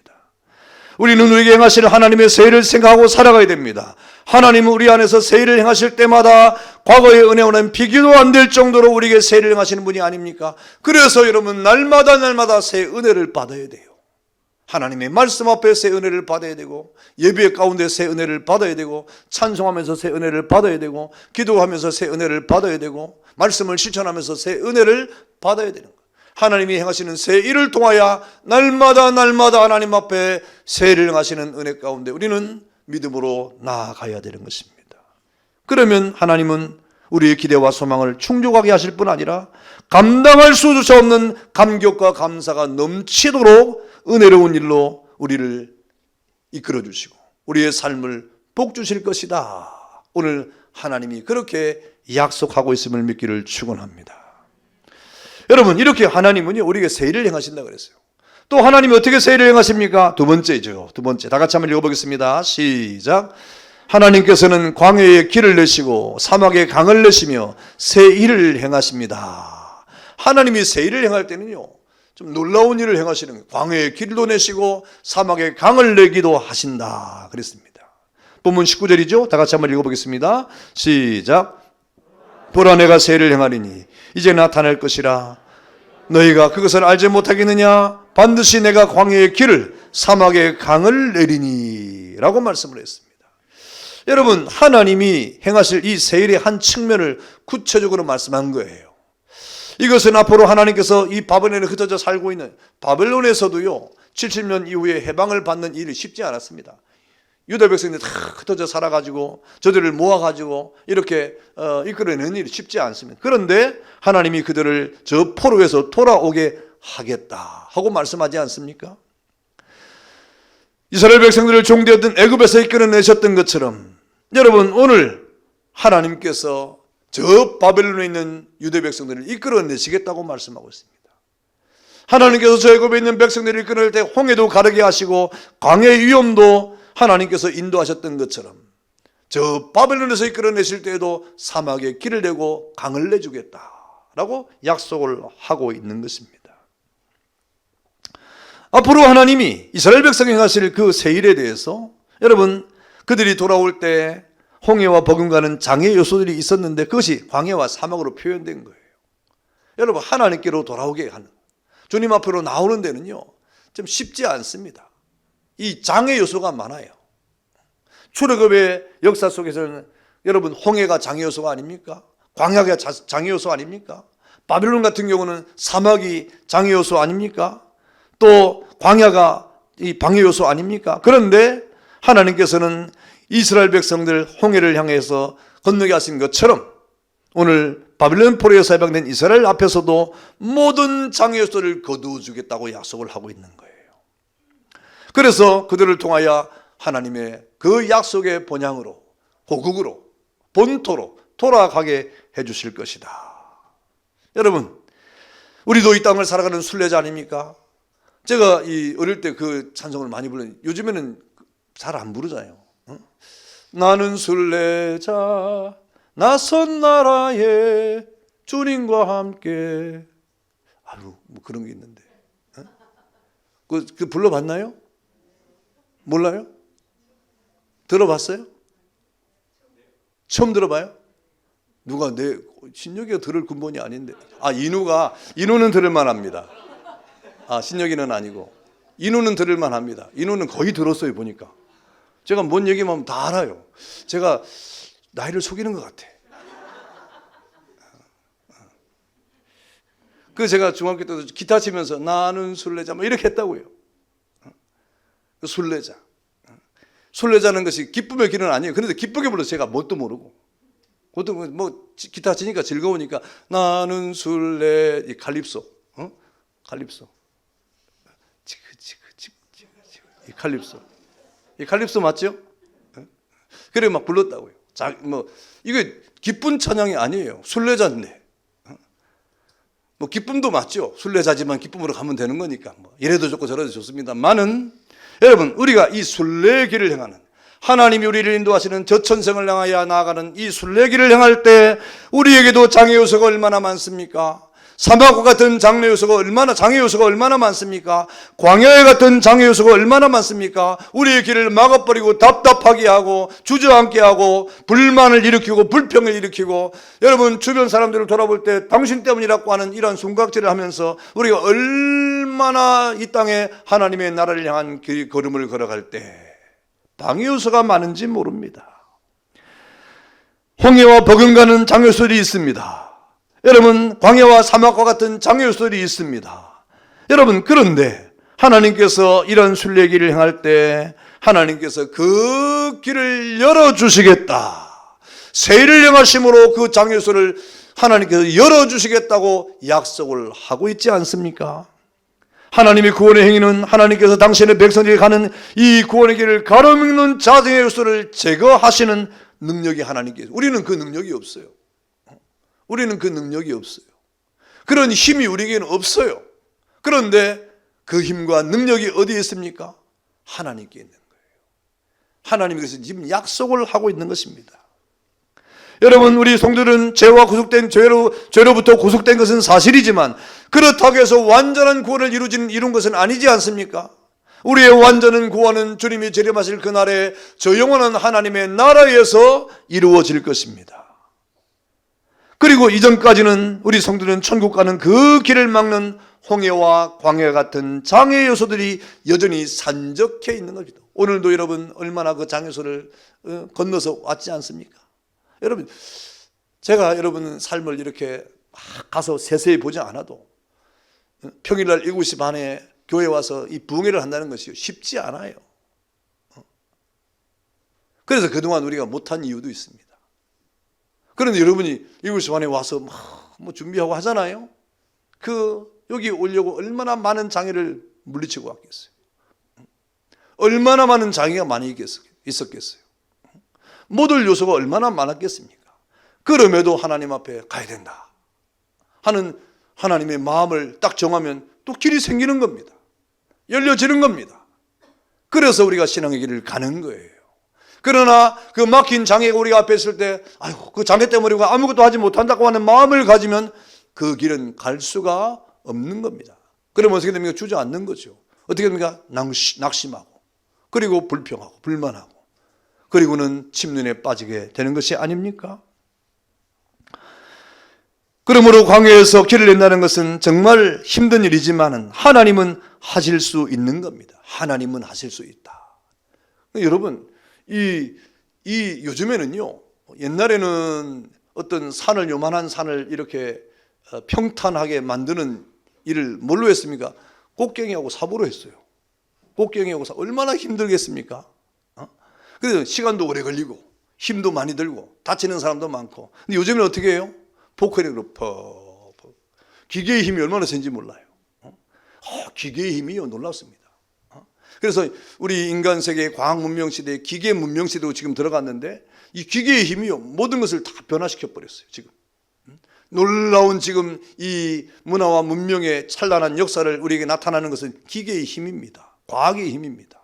우리는 우리에게 행하실 하나님의 새 일을 생각하고 살아가야 됩니다. 하나님은 우리 안에서 새 일을 행하실 때마다 과거의 은혜와는 비교도 안 될 정도로 우리에게 새 일을 행하시는 분이 아닙니까? 그래서 여러분, 날마다 새 은혜를 받아야 돼요. 하나님의 말씀 앞에 새 은혜를 받아야 되고, 예배 가운데 새 은혜를 받아야 되고, 찬송하면서 새 은혜를 받아야 되고, 기도하면서 새 은혜를 받아야 되고, 말씀을 실천하면서 새 은혜를 받아야 되는 거예요. 하나님이 행하시는 새 일을 통하여 날마다 하나님 앞에 새 일을 행하시는 은혜 가운데 우리는 믿음으로 나아가야 되는 것입니다. 그러면 하나님은 우리의 기대와 소망을 충족하게 하실 뿐 아니라 감당할 수조차 없는 감격과 감사가 넘치도록 은혜로운 일로 우리를 이끌어 주시고 우리의 삶을 복 주실 것이다. 오늘 하나님이 그렇게 약속하고 있음을 믿기를 축원합니다. 여러분, 이렇게 하나님은요, 우리에게 새 일을 행하신다고 그랬어요. 또 하나님이 어떻게 새 일을 행하십니까? 두 번째죠. 두 번째. 다 같이 한번 읽어보겠습니다. 시작. 하나님께서는 광야에 길을 내시고 사막에 강을 내시며 새 일을 행하십니다. 하나님이 새 일을 행할 때는요, 좀 놀라운 일을 행하시는 거예요. 광야에 길도 내시고 사막에 강을 내기도 하신다 그랬습니다. 본문 19절이죠. 다 같이 한번 읽어보겠습니다. 시작. 보라, 내가 새 일을 행하리니 이제 나타날 것이라. 너희가 그것을 알지 못하겠느냐? 반드시 내가 광야의 길을 사막의 강을 내리니 라고 말씀을 했습니다. 여러분, 하나님이 행하실 이 새 일의 한 측면을 구체적으로 말씀한 거예요. 이것은 앞으로 하나님께서 이 바벨론에 흩어져 살고 있는 바벨론에서도요, 70년 이후에 해방을 받는 일이 쉽지 않았습니다. 유다 백성들이 다 흩어져 살아가지고 저들을 모아가지고 이렇게 이끌어내는 일이 쉽지 않습니다. 그런데 하나님이 그들을 저 포로에서 돌아오게 하겠다 하고 말씀하지 않습니까? 이스라엘 백성들을 종되었던 애굽에서 이끌어내셨던 것처럼 여러분, 오늘 하나님께서 저 바벨론에 있는 유대 백성들을 이끌어내시겠다고 말씀하고 있습니다. 하나님께서 저 애굽에 있는 백성들을 이끌어낼 때 홍해도 가르게 하시고 광야의 위험도 하나님께서 인도하셨던 것처럼 저 바벨론에서 이끌어내실 때에도 사막에 길을 내고 강을 내주겠다라고 약속을 하고 있는 것입니다. 앞으로 하나님이 이스라엘 백성이 행하실 그 새 일에 대해서 여러분, 그들이 돌아올 때 홍해와 버금가는 장애 요소들이 있었는데 그것이 광야와 사막으로 표현된 거예요. 여러분, 하나님께로 돌아오게 하는, 주님 앞으로 나오는 데는요, 좀 쉽지 않습니다. 이 장애 요소가 많아요. 출애굽의 역사 속에서는 여러분, 홍해가 장애 요소가 아닙니까? 광야가 장애 요소 아닙니까? 바벨론 같은 경우는 사막이 장애 요소 아닙니까? 또 광야가 이 방해 요소 아닙니까? 그런데 하나님께서는 이스라엘 백성들 홍해를 향해서 건너게 하신 것처럼 오늘 바벨론 포로에서 해방된 이스라엘 앞에서도 모든 장애 요소를 거두어 주겠다고 약속을 하고 있는 거예요. 그래서 그들을 통하여 하나님의 그 약속의 본향으로, 고국으로, 본토로 돌아가게 해주실 것이다. 여러분, 우리도 이 땅을 살아가는 순례자 아닙니까? 제가 어릴 때 그 찬송을 많이 불렀는데 요즘에는 잘 안 부르잖아요. 나는 순례자 낯선 나라에 주님과 함께, 뭐 그런 게 있는데 그 불러봤나요? 몰라요? 들어봤어요? 처음 들어봐요? 누가 신혁이가 들을 근본이 아닌데. 인우는 들을만 합니다. 신혁이는 아니고 인우는 들을만 합니다. 인우는 거의 들었어요. 보니까 제가 뭔 얘기만 하면 다 알아요. 제가 나이를 속이는 것 같아. 제가 중학교 때도 기타 치면서 나는 순례자 뭐 이렇게 했다고요. 순례자. 순례자는 것이 기쁨의 길은 아니에요. 그런데 기쁘게 불러서 제가 뭣도 모르고, 그것도 뭐 기타 치니까 즐거우니까 나는 순례, 칼립소, 칼립소, 이 칼립소 맞죠? 그래 막 불렀다고요. 이게 기쁜 찬양이 아니에요. 순례자인데. 뭐 기쁨도 맞죠. 순례자지만 기쁨으로 가면 되는 거니까 뭐 이래도 좋고 저래도 좋습니다만은, 여러분, 우리가 이 순례길을 행하는, 하나님이 우리를 인도하시는 저천성을 향하여 나아가는 이 순례길을 행할 때 우리에게도 장애 요소가 얼마나 많습니까? 사막과 같은 장애 요소가 얼마나 많습니까? 광야에 같은 장애 요소가 얼마나 많습니까? 우리의 길을 막아버리고 답답하게 하고 주저앉게 하고 불만을 일으키고 불평을 일으키고, 여러분 주변 사람들을 돌아볼 때 당신 때문이라고 하는 이런 숨각질을 하면서 우리가 얼마나 이 땅에 하나님의 나라를 향한 걸음을 걸어갈 때 방해 요소가 많은지 모릅니다. 홍해와 버금가는 장애 요소들이 있습니다. 여러분, 광야와 사막과 같은 장애 요소들이 있습니다. 여러분, 그런데 하나님께서 이런 순례길을 행할 때 하나님께서 그 길을 열어주시겠다, 세일을 행하심으로 그 장애 요소를 하나님께서 열어주시겠다고 약속을 하고 있지 않습니까? 하나님의 구원의 행위는 하나님께서 당신의 백성에게 가는 이 구원의 길을 가로막는 장애 요소를 제거하시는 능력이 하나님께 있어요. 우리는 그 능력이 없어요. 우리는 그 능력이 없어요. 그런 힘이 우리에게는 없어요. 그런데 그 힘과 능력이 어디에 있습니까? 하나님께 있는 거예요. 하나님께서 지금 약속을 하고 있는 것입니다. 여러분, 우리 성도들은 죄와 구속된 죄로부터 구속된 것은 사실이지만 그렇다고 해서 완전한 구원을 이룬 것은 아니지 않습니까? 우리의 완전한 구원은 주님이 재림하실 그날에 저 영원한 하나님의 나라에서 이루어질 것입니다. 그리고 이전까지는 우리 성도들은 천국 가는 그 길을 막는 홍해와 광야 같은 장애 요소들이 여전히 산적해 있는 겁니다. 오늘도 여러분 얼마나 그 장애 요소를 건너서 왔지 않습니까? 여러분, 제가 여러분 삶을 이렇게 가서 세세히 보지 않아도 평일날 7시 반에 교회 와서 이 부흥회를 한다는 것이 쉽지 않아요. 그래서 그동안 우리가 못한 이유도 있습니다. 그런데 여러분이 7시 반에 와서 뭐 준비하고 하잖아요. 여기 오려고 얼마나 많은 장애를 물리치고 왔겠어요. 얼마나 많은 장애가 많이 있었겠어요. 모든 요소가 얼마나 많았겠습니까? 그럼에도 하나님 앞에 가야 된다 하는 하나님의 마음을 딱 정하면 또 길이 생기는 겁니다. 열려지는 겁니다. 그래서 우리가 신앙의 길을 가는 거예요. 그러나 그 막힌 장애가 우리 앞에 있을 때 아이고 그 장애 때문에 우리가 아무것도 하지 못한다고 하는 마음을 가지면 그 길은 갈 수가 없는 겁니다. 그러면 어떻게 됩니까? 주저앉는 거죠. 어떻게 됩니까? 낙심하고, 그리고 불평하고 불만하고, 그리고는 침륜에 빠지게 되는 것이 아닙니까? 그러므로 광야에서 길을 낸다는 것은 정말 힘든 일이지만 하나님은 하실 수 있는 겁니다. 하나님은 하실 수 있다. 여러분, 요즘에는요, 옛날에는 어떤 산을, 요만한 산을 이렇게 평탄하게 만드는 일을 뭘로 했습니까? 꽃갱이하고 삽으로 했어요. 꽃갱이하고 삽, 얼마나 힘들겠습니까? 그래서 시간도 오래 걸리고 힘도 많이 들고 다치는 사람도 많고. 근데 요즘에는 어떻게 해요? 포크레인으로 퍽. 기계의 힘이 얼마나 센지 몰라요. 기계의 힘이요, 놀랍습니다. 그래서 우리 인간 세계의 과학 문명 시대에 기계 문명 시대로 지금 들어갔는데 이 기계의 힘이요, 모든 것을 다 변화시켜 버렸어요. 지금 놀라운 지금 이 문화와 문명의 찬란한 역사를 우리에게 나타나는 것은 기계의 힘입니다. 과학의 힘입니다.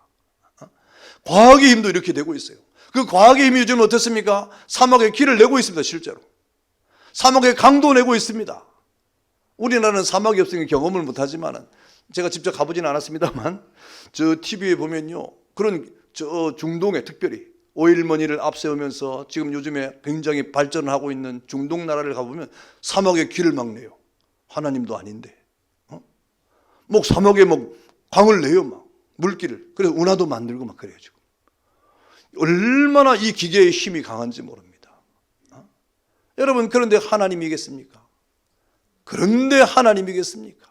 과학의 힘도 이렇게 되고 있어요. 그 과학의 힘이 요즘 어떻습니까? 사막에 길을 내고 있습니다. 실제로 사막에 강도 내고 있습니다. 우리나라는 사막이 없으니까 경험을 못하지만, 제가 직접 가보지는 않았습니다만 저 TV에 보면요, 그런 저 중동에 특별히 오일머니를 앞세우면서 지금 요즘에 굉장히 발전을 하고 있는 중동 나라를 가보면 사막에 길을 막 내요. 하나님도 아닌데 뭐 사막에 뭐 강을 내요, 막 물길을. 그래서 운하도 만들고 막 그래요. 지금 얼마나 이 기계의 힘이 강한지 모릅니다. 여러분, 그런데 하나님이겠습니까? 그런데 하나님이겠습니까?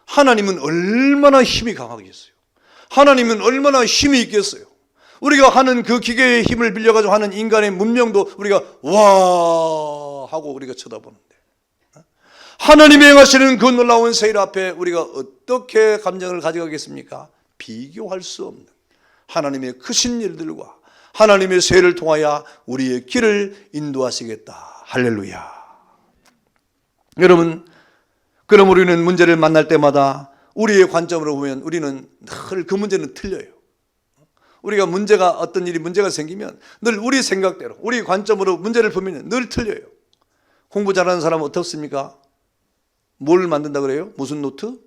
하나님은 얼마나 힘이 강하겠어요? 하나님은 얼마나 힘이 있겠어요? 우리가 하는 그 기계의 힘을 빌려가지고 하는 인간의 문명도 우리가 와 하고 우리가 쳐다보는데, 하나님이 행하시는 그 놀라운 세일 앞에 우리가 어떻게 감정을 가져가겠습니까? 비교할 수 없는 하나님의 크신 일들과 하나님의 세일을 통하여 우리의 길을 인도하시겠다. 할렐루야. 여러분, 그럼 우리는 문제를 만날 때마다 우리의 관점으로 보면 우리는 늘 그 문제는 틀려요. 우리가 어떤 일이 문제가 생기면 늘 우리 생각대로, 우리 관점으로 문제를 보면 늘 틀려요. 공부 잘하는 사람은 어떻습니까? 뭘 만든다 그래요? 무슨 노트?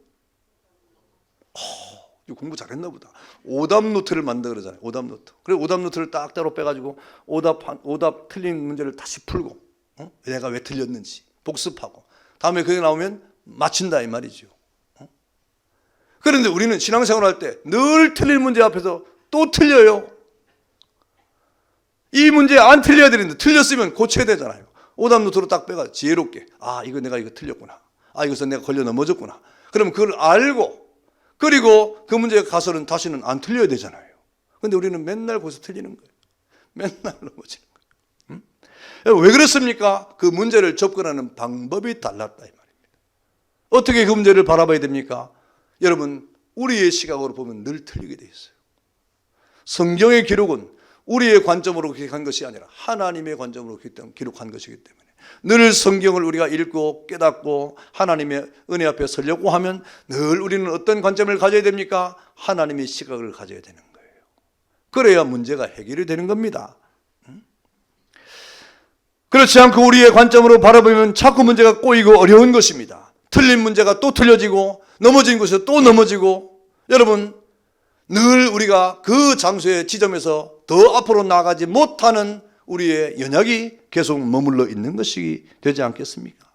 공부 잘했나 보다. 오답 노트를 만든다 그러잖아요. 오답 노트. 그래서 오답 노트를 딱 따로 빼가지고 오답 틀린 문제를 다시 풀고, 내가 왜 틀렸는지 복습하고, 다음에 그게 나오면 맞춘다 이 말이죠. 그런데 우리는 신앙생활 할 때 늘 틀린 문제 앞에서 또 틀려요. 이 문제 안 틀려야 되는데 틀렸으면 고쳐야 되잖아요. 오답 노트로 딱 빼가 지혜롭게, 이거 내가 이거 틀렸구나. 이것은 내가 걸려 넘어졌구나. 그러면 그걸 알고, 그리고 그 문제에 가서는 다시는 안 틀려야 되잖아요. 근데 우리는 맨날 거기서 틀리는 거예요. 맨날 넘어지는 거예요. 왜 그렇습니까? 그 문제를 접근하는 방법이 달랐다 이 말입니다. 어떻게 그 문제를 바라봐야 됩니까? 여러분, 우리의 시각으로 보면 늘 틀리게 돼 있어요. 성경의 기록은 우리의 관점으로 기록한 것이 아니라 하나님의 관점으로 기록한 것이기 때문에 늘 성경을 우리가 읽고 깨닫고 하나님의 은혜 앞에 서려고 하면 늘 우리는 어떤 관점을 가져야 됩니까? 하나님의 시각을 가져야 되는 거예요. 그래야 문제가 해결이 되는 겁니다. 그렇지 않고 우리의 관점으로 바라보면 자꾸 문제가 꼬이고 어려운 것입니다. 틀린 문제가 또 틀려지고 넘어진 곳에서 또 넘어지고, 여러분 늘 우리가 그 장소의 지점에서 더 앞으로 나가지 못하는 우리의 연약이 계속 머물러 있는 것이 되지 않겠습니까?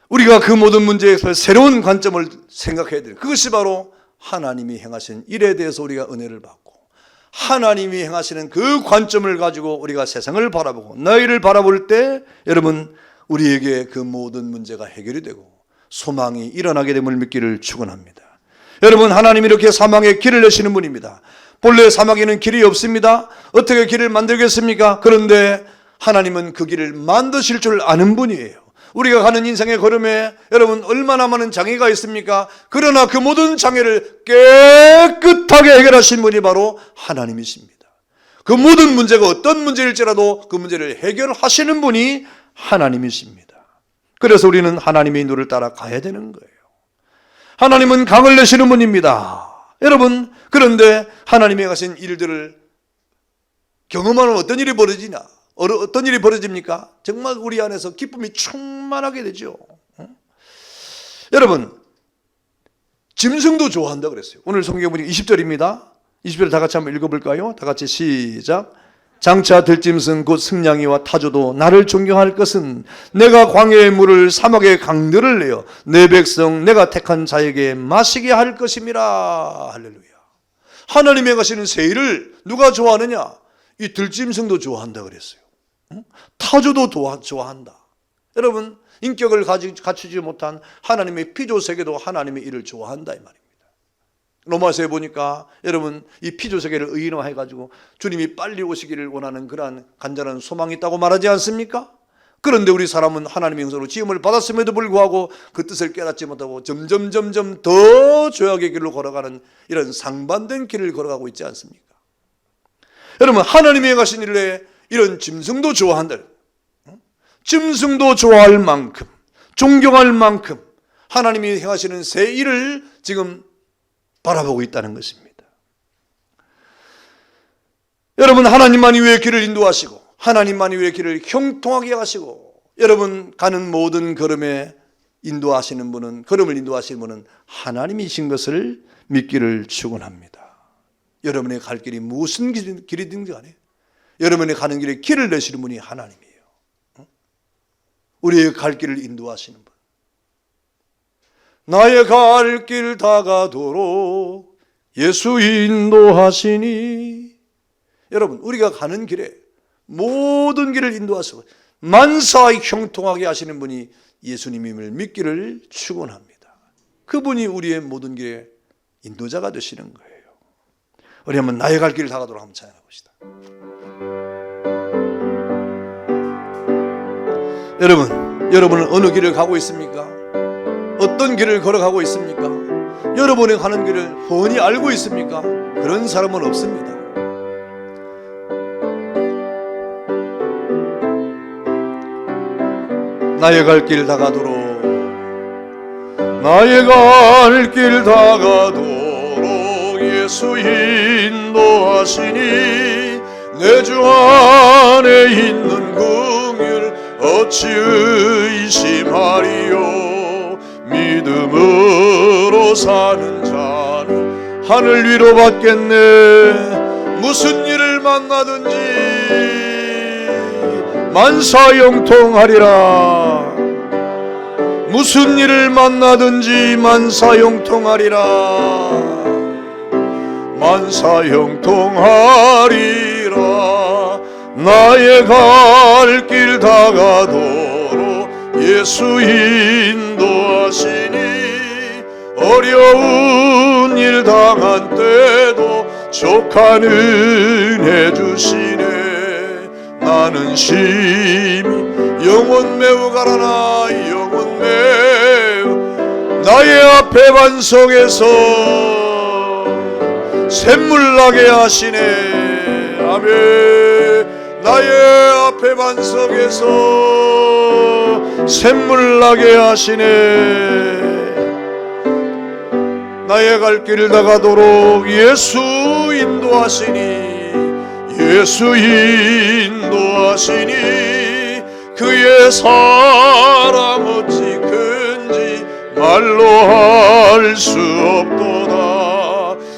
우리가 그 모든 문제에서 새로운 관점을 생각해야 돼요. 그것이 바로 하나님이 행하신 일에 대해서 우리가 은혜를 받고, 하나님이 행하시는 그 관점을 가지고 우리가 세상을 바라보고 너희를 바라볼 때 여러분 우리에게 그 모든 문제가 해결이 되고 소망이 일어나게 됨을 믿기를 축원합니다. 여러분, 하나님이 이렇게 사막에 길을 내시는 분입니다. 본래 사막에는 길이 없습니다. 어떻게 길을 만들겠습니까? 그런데 하나님은 그 길을 만드실 줄 아는 분이에요. 우리가 가는 인생의 걸음에 여러분 얼마나 많은 장애가 있습니까? 그러나 그 모든 장애를 깨끗하게 해결하신 분이 바로 하나님이십니다. 그 모든 문제가 어떤 문제일지라도 그 문제를 해결하시는 분이 하나님이십니다. 그래서 우리는 하나님의 인도를 따라 가야 되는 거예요. 하나님은 강을 내시는 분입니다. 여러분, 그런데 하나님이 하신 일들을 경험하면 어떤 일이 벌어지냐? 어떤 일이 벌어집니까? 정말 우리 안에서 기쁨이 충만하게 되죠. 여러분, 짐승도 좋아한다 그랬어요. 오늘 성경 보니까 20절입니다. 20절 다 같이 한번 읽어볼까요? 다 같이 시작. 장차 들짐승 곧 승냥이와 타조도 나를 존경할 것은 내가 광야의 물을 사막의 강들을 내어 내 백성 내가 택한 자에게 마시게 할 것임이라. 할렐루야. 하나님의 가시는 세일을 누가 좋아하느냐? 이 들짐승도 좋아한다 그랬어요. 타조도 좋아한다. 여러분, 인격을 갖추지 못한 하나님의 피조세계도 하나님의 일을 좋아한다 이 말입니다. 로마서에 보니까 여러분 이 피조세계를 의인화해가지고 주님이 빨리 오시기를 원하는 그러한 간절한 소망이 있다고 말하지 않습니까? 그런데 우리 사람은 하나님의 형상으로 지음을 받았음에도 불구하고 그 뜻을 깨닫지 못하고 점점 더 죄악의 길로 걸어가는 이런 상반된 길을 걸어가고 있지 않습니까? 여러분, 하나님이 가신 일에 이런 짐승도 좋아한다. 짐승도 좋아할 만큼, 존경할 만큼 하나님이 행하시는 새 일을 지금 바라보고 있다는 것입니다. 여러분, 하나님만이 왜 길을 인도하시고 하나님만이 왜 길을 형통하게 하시고 여러분 가는 모든 걸음에 인도하시는 분은, 걸음을 인도하시는 분은 하나님이신 것을 믿기를 축원합니다. 여러분의 갈 길이 무슨 길이든지 간에 여러분의 가는 길에 길을 내시는 분이 하나님이에요. 우리의 갈 길을 인도하시는 분. 나의 갈 길 다가도록 예수 인도하시니. 여러분, 우리가 가는 길에 모든 길을 인도하시고 만사히 형통하게 하시는 분이 예수님임을 믿기를 축원합니다. 그분이 우리의 모든 길의 인도자가 되시는 거예요. 우리 한번 나의 갈 길을 다가도록 한번 찬양해 봅시다. 여러분은 어느 길을 가고 있습니까? 어떤 길을 걸어가고 있습니까? 여러분이 가는 길을 훤히 알고 있습니까? 그런 사람은 없습니다. 나의 갈 길 다가도록 나의 갈 길 다가도록 예수 인도하시니 내 주 안에 있는 긍휼 어찌 의심하리요. 믿음으로 사는 자는 하늘 위로 받겠네. 무슨 일을 만나든지 만사형통하리라. 무슨 일을 만나든지 만사형통하리라. 만사형통하리라. 나의 갈 길 다가도록 예수 인도하시니 어려운 일 당한 때도 족한 은혜 주시네. 나는 심히 영혼 매우 가라나 영혼 매우 나의 앞에 반석에서 샘물 나게 하시네. 아멘. 나의 앞에 반석에서 샘물 나게 하시네. 나의 갈 길을 다가도록 예수 인도하시니 예수 인도하시니 그의 사랑 어찌 큰지 말로 할 수 없도다.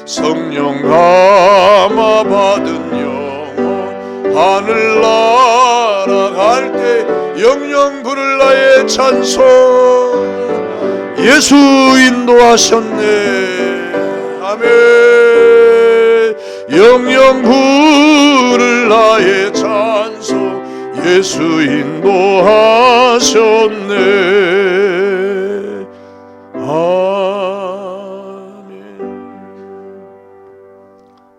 성령 감화 받은 영혼 하늘 날아갈 때 영영 부를 나의 찬송 예수 인도하셨네. 아멘. 영영 부를 나의 찬송 예수 인도하셨네. 아멘.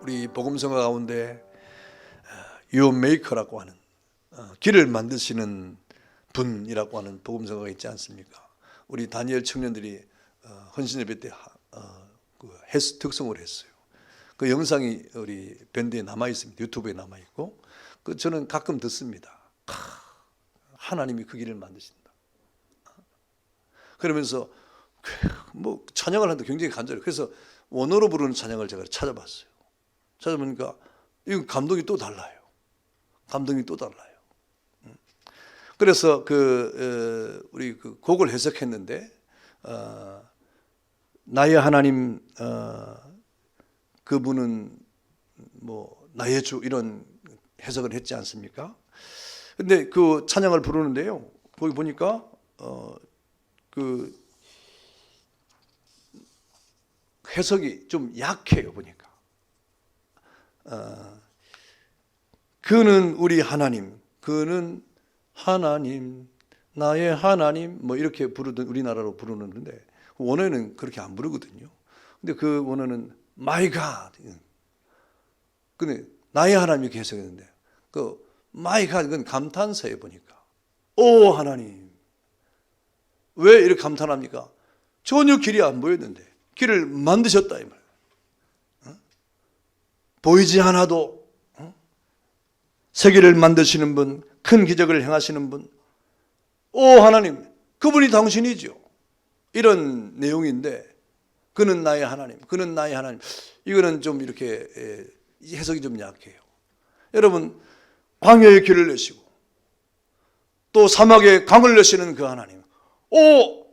우리 복음성가 가운데 유메이커라고 하는 길을 만드시는 분이라고 하는 복음성가가 있지 않습니까? 우리 다니엘 청년들이 헌신예배 때 특송을 했어요. 그 영상이 우리 밴드에 남아 있습니다. 유튜브에 남아 있고, 저는 가끔 듣습니다. 하나님이 그 길을 만드신다. 그러면서 뭐 찬양을 하는데 굉장히 간절해요. 그래서 원어로 부르는 찬양을 제가 찾아봤어요. 찾아보니까 이 감동이 또 달라요. 감동이 또 달라요. 그래서 우리 그 곡을 해석했는데 나의 하나님 그분은 뭐 나의 주 이런 해석을 했지 않습니까? 근데 그 찬양을 부르는데요. 거기 보니까 그 해석이 좀 약해요. 보니까 그는 우리 하나님, 그는 하나님, 나의 하나님 뭐 이렇게 부르던 우리나라로 부르는데 원어는 그렇게 안 부르거든요. 근데 그 원어는 My God. 근데 나의 하나님 이렇게 해석했는데 그 My God 그건 감탄사에 보니까 오 하나님 왜 이렇게 감탄합니까? 전혀 길이 안 보였는데 길을 만드셨다 이 말. 보이지 않아도 세계를 만드시는 분, 큰 기적을 행하시는 분, 오 하나님, 그분이 당신이죠. 이런 내용인데 그는 나의 하나님, 그는 나의 하나님. 이거는 좀 이렇게 해석이 좀 약해요. 여러분, 광야의 길을 내시고 또 사막에 강을 내시는 그 하나님. 오,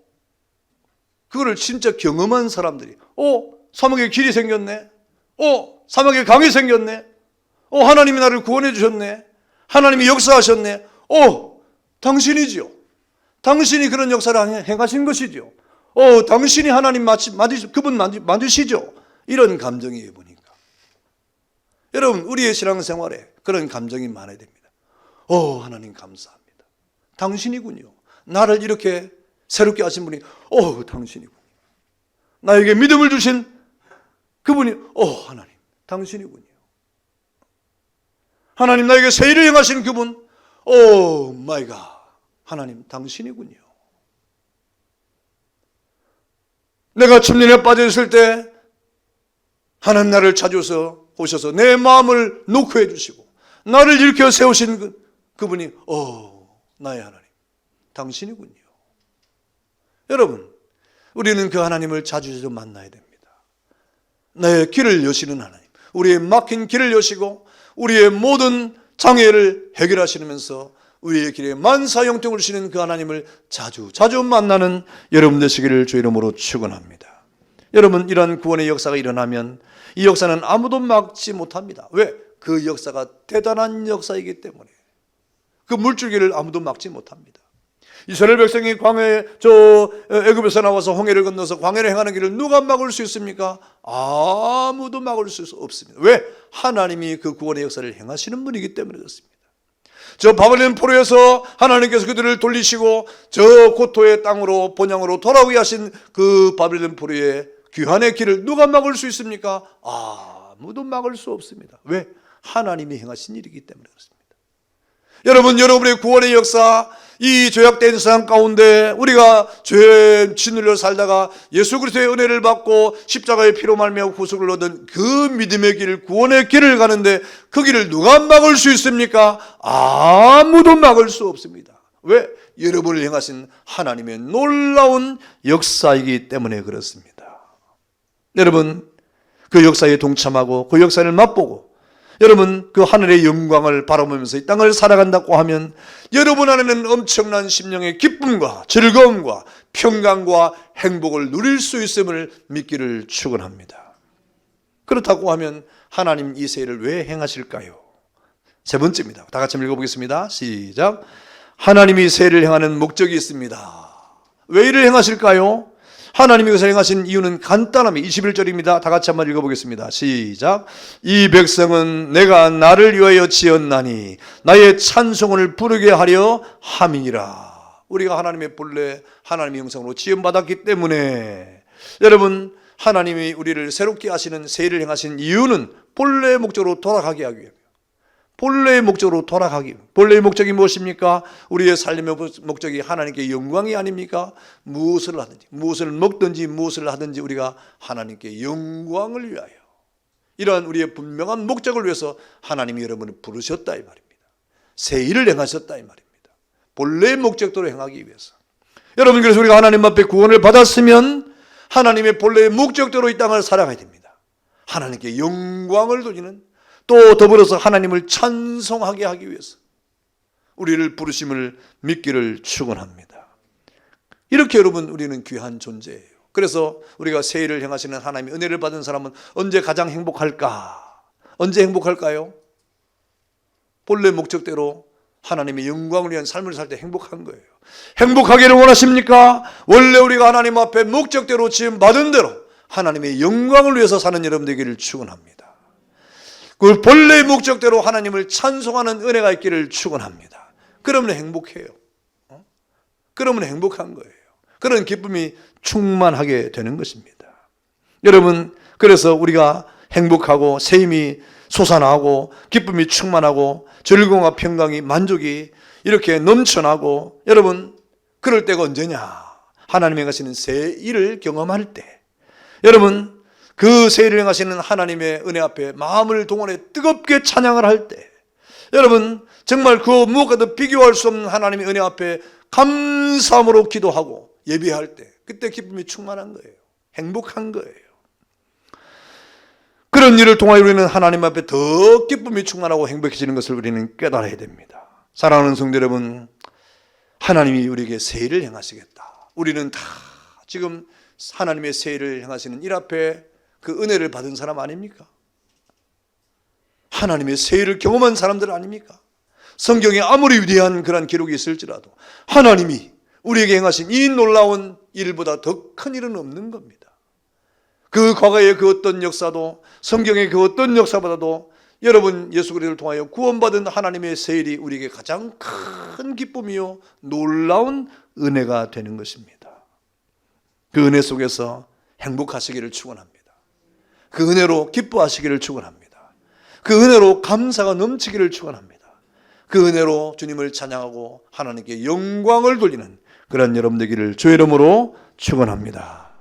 그거를 진짜 경험한 사람들이 오, 사막에 길이 생겼네. 오, 사막에 강이 생겼네. 오, 하나님이 나를 구원해 주셨네. 하나님이 역사하셨네. 오, 당신이지요. 당신이 그런 역사를 행하신 것이죠. 오, 당신이 하나님 그분 만드시죠. 이런 감정이 보니까. 여러분, 우리의 신앙생활에 그런 감정이 많아야 됩니다. 오, 하나님 감사합니다. 당신이군요. 나를 이렇게 새롭게 하신 분이 오, 당신이군요. 나에게 믿음을 주신 그분이 오, 하나님 당신이군요. 하나님 나에게 새 일을 행하신 그분 오 마이 갓 하나님 당신이군요. 내가 침륜에 빠져 있을 때 하나님 나를 찾아서 오셔서 내 마음을 놓고 해주시고 나를 일으켜 세우신 그분이 오 나의 하나님 당신이군요. 여러분, 우리는 그 하나님을 자주자주 만나야 됩니다. 내 길을 여시는 하나님, 우리의 막힌 길을 여시고 우리의 모든 장애를 해결하시면서 우리의 길에 만사 형통을 주시는 그 하나님을 자주 만나는 여러분 되시기를 주의 이름으로 축원합니다. 여러분, 이러한 구원의 역사가 일어나면 이 역사는 아무도 막지 못합니다. 왜? 그 역사가 대단한 역사이기 때문에. 그 물줄기를 아무도 막지 못합니다. 이스라엘 백성이 광야에 애굽에서 나와서 홍해를 건너서 광야를 행하는 길을 누가 막을 수 있습니까? 아무도 막을 수 없습니다. 왜? 하나님이 그 구원의 역사를 행하시는 분이기 때문에 그렇습니다. 저 바벨론 포로에서 하나님께서 그들을 돌리시고 저 고토의 땅으로 본향으로 돌아오게 하신 그 바벨론 포로의 귀환의 길을 누가 막을 수 있습니까? 아무도 막을 수 없습니다. 왜? 하나님이 행하신 일이기 때문에 그렇습니다. 여러분, 여러분의 구원의 역사, 이 죄악된 세상 가운데 우리가 죄에 짓눌려 살다가 예수 그리스도의 은혜를 받고 십자가의 피로 말미암아 구속을 얻은 그 믿음의 길, 구원의 길을 가는데 그 길을 누가 막을 수 있습니까? 아무도 막을 수 없습니다. 왜? 여러분을 향하신 하나님의 놀라운 역사이기 때문에 그렇습니다. 여러분, 그 역사에 동참하고 그 역사를 맛보고 여러분, 그 하늘의 영광을 바라보면서 이 땅을 살아간다고 하면 여러분 안에는 엄청난 심령의 기쁨과 즐거움과 평강과 행복을 누릴 수 있음을 믿기를 축원합니다. 그렇다고 하면 하나님 이 세일을 왜 행하실까요? 세 번째입니다. 다 같이 읽어보겠습니다. 시작. 하나님이 세일을 행하는 목적이 있습니다. 왜 이를 행하실까요? 하나님이 그것을 행하신 이유는 간단합니다. 21절입니다. 다 같이 한번 읽어보겠습니다. 시작. 이 백성은 내가 나를 위하여 지었나니 나의 찬송을 부르게 하려 함이니라. 우리가 하나님의 본래 하나님의 형상으로 지음받았기 때문에 여러분, 하나님이 우리를 새롭게 하시는 세일을 행하신 이유는 본래의 목적으로 돌아가게 하기 위함이에요. 본래의 목적으로 돌아가기. 본래의 목적이 무엇입니까? 우리의 삶의 목적이 하나님께 영광이 아닙니까? 무엇을 하든지, 무엇을 먹든지, 무엇을 하든지 우리가 하나님께 영광을 위하여, 이러한 우리의 분명한 목적을 위해서 하나님이 여러분을 부르셨다 이 말입니다. 새 일을 행하셨다 이 말입니다. 본래의 목적대로 행하기 위해서. 여러분, 그래서 우리가 하나님 앞에 구원을 받았으면 하나님의 본래의 목적대로 이 땅을 살아가야 됩니다. 하나님께 영광을 돌리는, 또 더불어서 하나님을 찬송하게 하기 위해서 우리를 부르심을 믿기를 축원합니다. 이렇게 여러분, 우리는 귀한 존재예요. 그래서 우리가 새 일을 행하시는 하나님의 은혜를 받은 사람은 언제 가장 행복할까? 언제 행복할까요? 본래 목적대로 하나님의 영광을 위한 삶을 살 때 행복한 거예요. 행복하기를 원하십니까? 원래 우리가 하나님 앞에 목적대로 지음 받은 대로 하나님의 영광을 위해서 사는 여러분 되기를 축원합니다. 그 본래의 목적대로 하나님을 찬송하는 은혜가 있기를 축원합니다. 그러면 행복해요. 그러면 행복한 거예요. 그런 기쁨이 충만하게 되는 것입니다. 여러분, 그래서 우리가 행복하고 새 힘이 솟아나고 기쁨이 충만하고 즐거움과 평강이, 만족이 이렇게 넘쳐나고, 여러분, 그럴 때가 언제냐? 하나님이 하시는 새 일을 경험할 때, 여러분, 그 새 일을 행하시는 하나님의 은혜 앞에 마음을 동원해 뜨겁게 찬양을 할 때, 여러분, 정말 그 무엇과도 비교할 수 없는 하나님의 은혜 앞에 감사함으로 기도하고 예배할 때, 그때 기쁨이 충만한 거예요. 행복한 거예요. 그런 일을 통하여 우리는 하나님 앞에 더 기쁨이 충만하고 행복해지는 것을 우리는 깨달아야 됩니다. 사랑하는 성도 여러분, 하나님이 우리에게 새 일을 행하시겠다. 우리는 다 지금 하나님의 새 일을 행하시는 일 앞에 그 은혜를 받은 사람 아닙니까? 하나님의 새 일을 경험한 사람들 아닙니까? 성경에 아무리 위대한 그런 기록이 있을지라도 하나님이 우리에게 행하신 이 놀라운 일보다 더 큰 일은 없는 겁니다. 그 과거의 그 어떤 역사도, 성경의 그 어떤 역사보다도 여러분, 예수 그리스도를 통하여 구원받은 하나님의 새 일이 우리에게 가장 큰 기쁨이요 놀라운 은혜가 되는 것입니다. 그 은혜 속에서 행복하시기를 축원합니다. 그 은혜로 기뻐하시기를 축원합니다. 그 은혜로 감사가 넘치기를 축원합니다. 그 은혜로 주님을 찬양하고 하나님께 영광을 돌리는 그런 여러분 되기를 주의 이름으로 축원합니다.